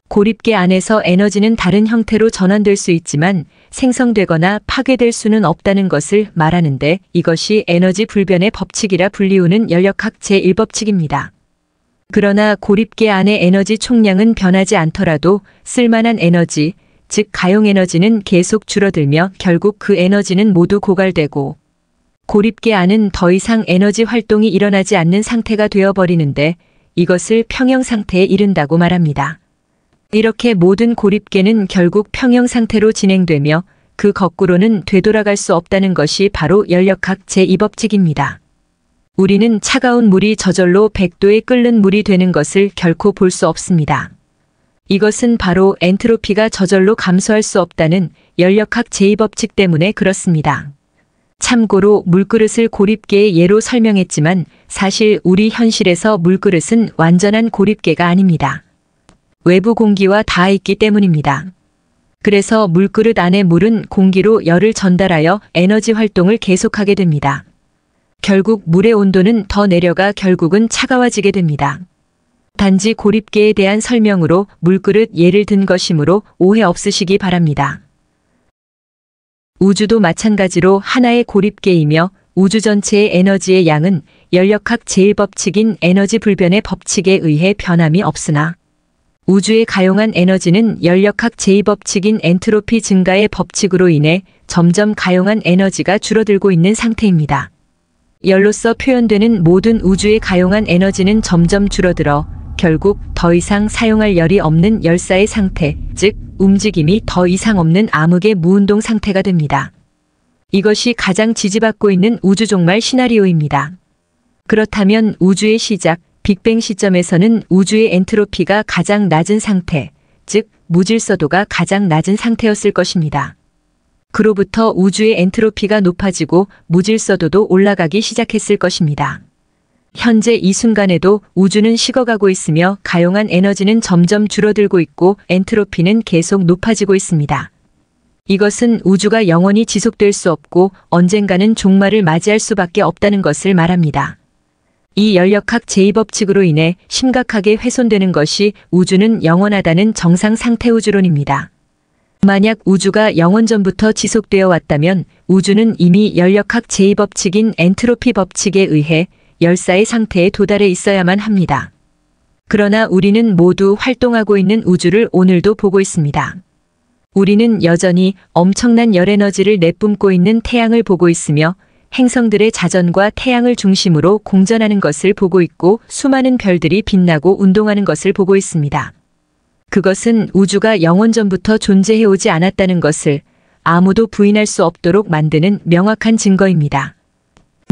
고립계 안에서 에너지는 다른 형태로 전환될 수 있지만 생성되거나 파괴될 수는 없다는 것을 말하는데 이것이 에너지 불변의 법칙이라 불리우는 연력학 제1법칙입니다. 그러나 고립계 안의 에너지 총량은 변하지 않더라도 쓸만한 에너지, 즉 가용 에너지는 계속 줄어들며 결국 그 에너지는 모두 고갈되고 고립계 안은 더 이상 에너지 활동이 일어나지 않는 상태가 되어버리는데 이것을 평형 상태에 이른다고 말합니다. 이렇게 모든 고립계는 결국 평형 상태로 진행되며 그 거꾸로는 되돌아갈 수 없다는 것이 바로 연력학 제2법칙입니다. 우리는 차가운 물이 저절로 100도에 끓는 물이 되는 것을 결코 볼 수 없습니다. 이것은 바로 엔트로피가 저절로 감소할 수 없다는 연력학 제2법칙 때문에 그렇습니다. 참고로 물그릇을 고립계의 예로 설명했지만 사실 우리 현실에서 물그릇은 완전한 고립계가 아닙니다. 외부 공기와 닿아 있기 때문입니다. 그래서 물그릇 안의 물은 공기로 열을 전달하여 에너지 활동을 계속하게 됩니다. 결국 물의 온도는 더 내려가 결국은 차가워지게 됩니다. 단지 고립계에 대한 설명으로 물그릇 예를 든 것이므로 오해 없으시기 바랍니다. 우주도 마찬가지로 하나의 고립계이며 우주 전체의 에너지의 양은 연력학 제1법칙인 에너지 불변의 법칙에 의해 변함이 없으나 우주에 가용한 에너지는 연력학 제2법칙인 엔트로피 증가의 법칙으로 인해 점점 가용한 에너지가 줄어들고 있는 상태입니다. 열로서 표현되는 모든 우주에 가용한 에너지는 점점 줄어들어 결국 더 이상 사용할 열이 없는 열사의 상태, 즉 움직임이 더 이상 없는 암흑의 무운동 상태가 됩니다. 이것이 가장 지지받고 있는 우주 종말 시나리오입니다. 그렇다면 우주의 시작, 빅뱅 시점에서는 우주의 엔트로피가 가장 낮은 상태, 즉 무질서도가 가장 낮은 상태였을 것입니다. 그로부터 우주의 엔트로피가 높아지고 무질서도도 올라가기 시작했을 것입니다. 현재 이 순간에도 우주는 식어가고 있으며 가용한 에너지는 점점 줄어들고 있고 엔트로피는 계속 높아지고 있습니다. 이것은 우주가 영원히 지속될 수 없고 언젠가는 종말을 맞이할 수밖에 없다는 것을 말합니다. 이 연력학 제2법칙으로 인해 심각하게 훼손되는 것이 우주는 영원하다는 정상 상태 우주론입니다. 만약 우주가 영원전부터 지속되어 왔다면 우주는 이미 연력학 제2법칙인 엔트로피 법칙에 의해 열사의 상태에 도달해 있어야만 합니다. 그러나 우리는 모두 활동하고 있는 우주를 오늘도 보고 있습니다. 우리는 여전히 엄청난 열에너지를 내뿜고 있는 태양을 보고 있으며 행성들의 자전과 태양을 중심으로 공전하는 것을 보고 있고 수많은 별들이 빛나고 운동하는 것을 보고 있습니다. 그것은 우주가 영원전부터 존재해오지 않았다는 것을 아무도 부인할 수 없도록 만드는 명확한 증거입니다.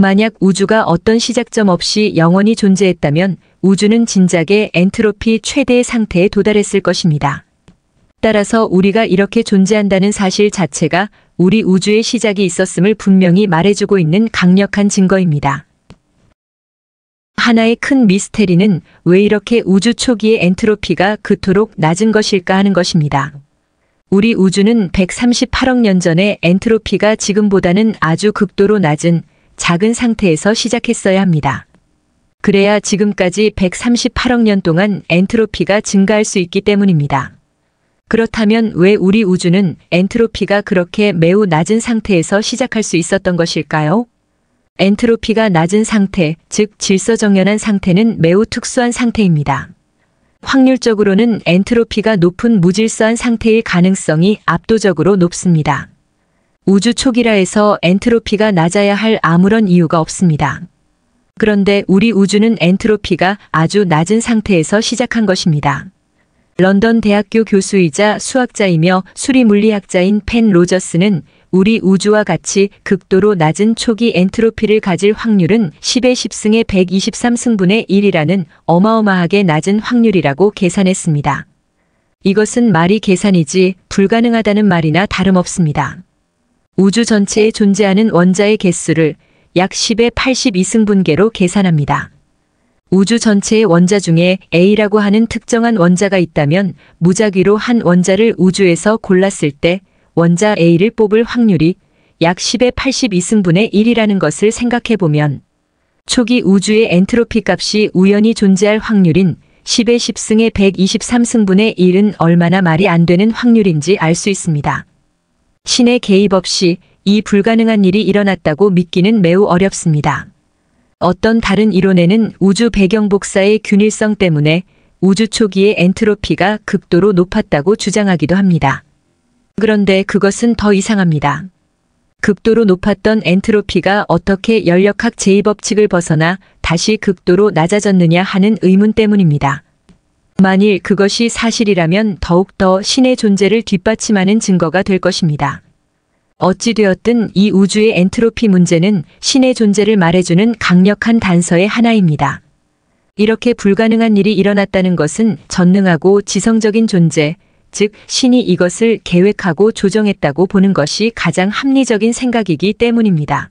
만약 우주가 어떤 시작점 없이 영원히 존재했다면 우주는 진작에 엔트로피 최대의 상태에 도달했을 것입니다. 따라서 우리가 이렇게 존재한다는 사실 자체가 우리 우주의 시작이 있었음을 분명히 말해주고 있는 강력한 증거입니다. 하나의 큰 미스테리는 왜 이렇게 우주 초기의 엔트로피가 그토록 낮은 것일까 하는 것입니다. 우리 우주는 138억 년 전에 엔트로피가 지금보다는 아주 극도로 낮은 작은 상태에서 시작했어야 합니다. 그래야 지금까지 138억 년 동안 엔트로피가 증가할 수 있기 때문입니다. 그렇다면 왜 우리 우주는 엔트로피가 그렇게 매우 낮은 상태에서 시작할 수 있었던 것일까요? 엔트로피가 낮은 상태, 즉 질서정연한 상태는 매우 특수한 상태입니다. 확률적으로는 엔트로피가 높은 무질서한 상태일 가능성이 압도적으로 높습니다. 우주 초기라 해서 엔트로피가 낮아야 할 아무런 이유가 없습니다. 그런데 우리 우주는 엔트로피가 아주 낮은 상태에서 시작한 것입니다. 런던 대학교 교수이자 수학자이며 수리물리학자인 펜 로저스는 우리 우주와 같이 극도로 낮은 초기 엔트로피를 가질 확률은 10의 10승의 123승분의 1이라는 어마어마하게 낮은 확률이라고 계산했습니다. 이것은 말이 계산이지 불가능하다는 말이나 다름없습니다. 우주 전체에 존재하는 원자의 개수를 약 10의 82승분계로 계산합니다. 우주 전체의 원자 중에 A라고 하는 특정한 원자가 있다면 무작위로 한 원자를 우주에서 골랐을 때 원자 A를 뽑을 확률이 약 10의 82승분의 1이라는 것을 생각해보면 초기 우주의 엔트로피 값이 우연히 존재할 확률인 10의 10승의 123승분의 1은 얼마나 말이 안 되는 확률인지 알 수 있습니다. 신의 개입 없이 이 불가능한 일이 일어났다고 믿기는 매우 어렵습니다. 어떤 다른 이론에는 우주 배경 복사의 균일성 때문에 우주 초기의 엔트로피가 극도로 높았다고 주장하기도 합니다. 그런데 그것은 더 이상합니다. 극도로 높았던 엔트로피가 어떻게 연력학 제2법칙을 벗어나 다시 극도로 낮아졌느냐 하는 의문 때문입니다. 만일 그것이 사실이라면 더욱더 신의 존재를 뒷받침하는 증거가 될 것입니다. 어찌되었든 이 우주의 엔트로피 문제는 신의 존재를 말해주는 강력한 단서의 하나입니다. 이렇게 불가능한 일이 일어났다는 것은 전능하고 지성적인 존재, 즉 신이 이것을 계획하고 조정했다고 보는 것이 가장 합리적인 생각이기 때문입니다.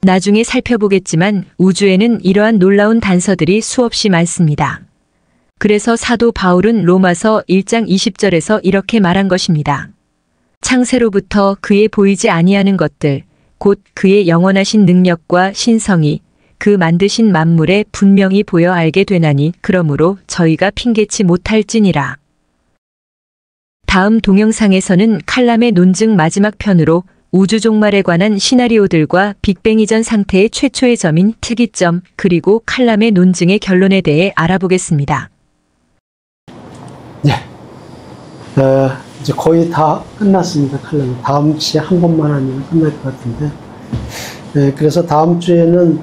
나중에 살펴보겠지만 우주에는 이러한 놀라운 단서들이 수없이 많습니다. 그래서 사도 바울은 로마서 1장 20절에서 이렇게 말한 것입니다. 창세로부터 그의 보이지 아니하는 것들, 곧 그의 영원하신 능력과 신성이 그 만드신 만물에 분명히 보여 알게 되나니 그러므로 저희가 핑계치 못할지니라. 다음 동영상에서는 칼람의 논증 마지막 편으로 우주 종말에 관한 시나리오들과 빅뱅 이전 상태의 최초의 점인 특이점 그리고 칼람의 논증의 결론에 대해 알아보겠습니다. 네. 이제 거의 다 끝났습니다. 칼럼. 다음 주에 한 번만 하면 끝날 것 같은데. 네, 그래서 다음 주에는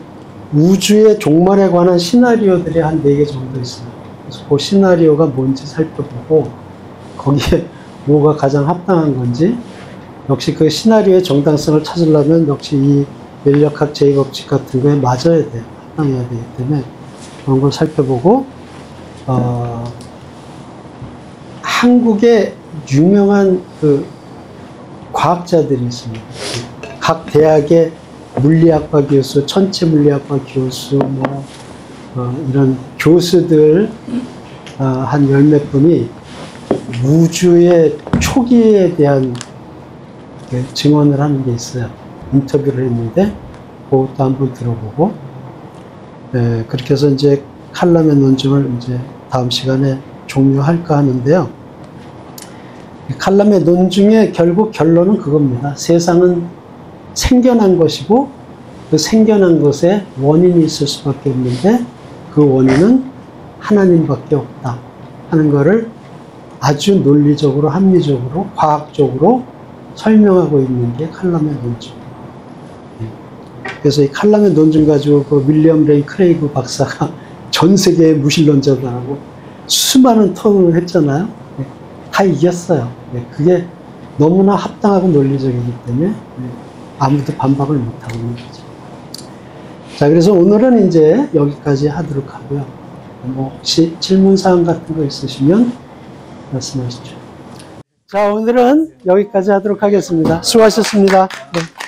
우주의 종말에 관한 시나리오들이 한 4개 정도 있습니다. 그래서 그 시나리오가 뭔지 살펴보고 거기에 뭐가 가장 합당한 건지 역시 그 시나리오의 정당성을 찾으려면 역시 이 연력학 제2법칙 같은 거에 맞아야 돼요. 합당해야 되기 때문에 그런 걸 살펴보고 한국의 유명한 그 과학자들이 있습니다. 각 대학의 물리학과 교수, 천체 물리학과 교수, 이런 교수들 한 열 몇 분이 우주의 초기에 대한 증언을 하는 게 있어요. 인터뷰를 했는데 그것도 한번 들어보고, 그렇게 해서 이제 칼럼의 논증을 이제 다음 시간에 종료할까 하는데요. 칼럼의 논증의 결국 결론은 그겁니다. 세상은 생겨난 것이고 그 생겨난 것에 원인이 있을 수밖에 없는데 그 원인은 하나님밖에 없다 하는 것을 아주 논리적으로, 합리적으로, 과학적으로 설명하고 있는 게 칼럼의 논증. 그래서 이 칼럼의 논증 가지고 그 윌리엄 레이 크레이그 박사가 전 세계의 무신론자들하고 수많은 토론을 했잖아요. 다 이겼어요. 그게 너무나 합당하고 논리적이기 때문에 아무도 반박을 못하고 있는 거죠. 자, 그래서 오늘은 이제 여기까지 하도록 하고요. 뭐 혹시 질문사항 같은 거 있으시면 말씀하시죠. 자, 오늘은 여기까지 하도록 하겠습니다. 수고하셨습니다. 네.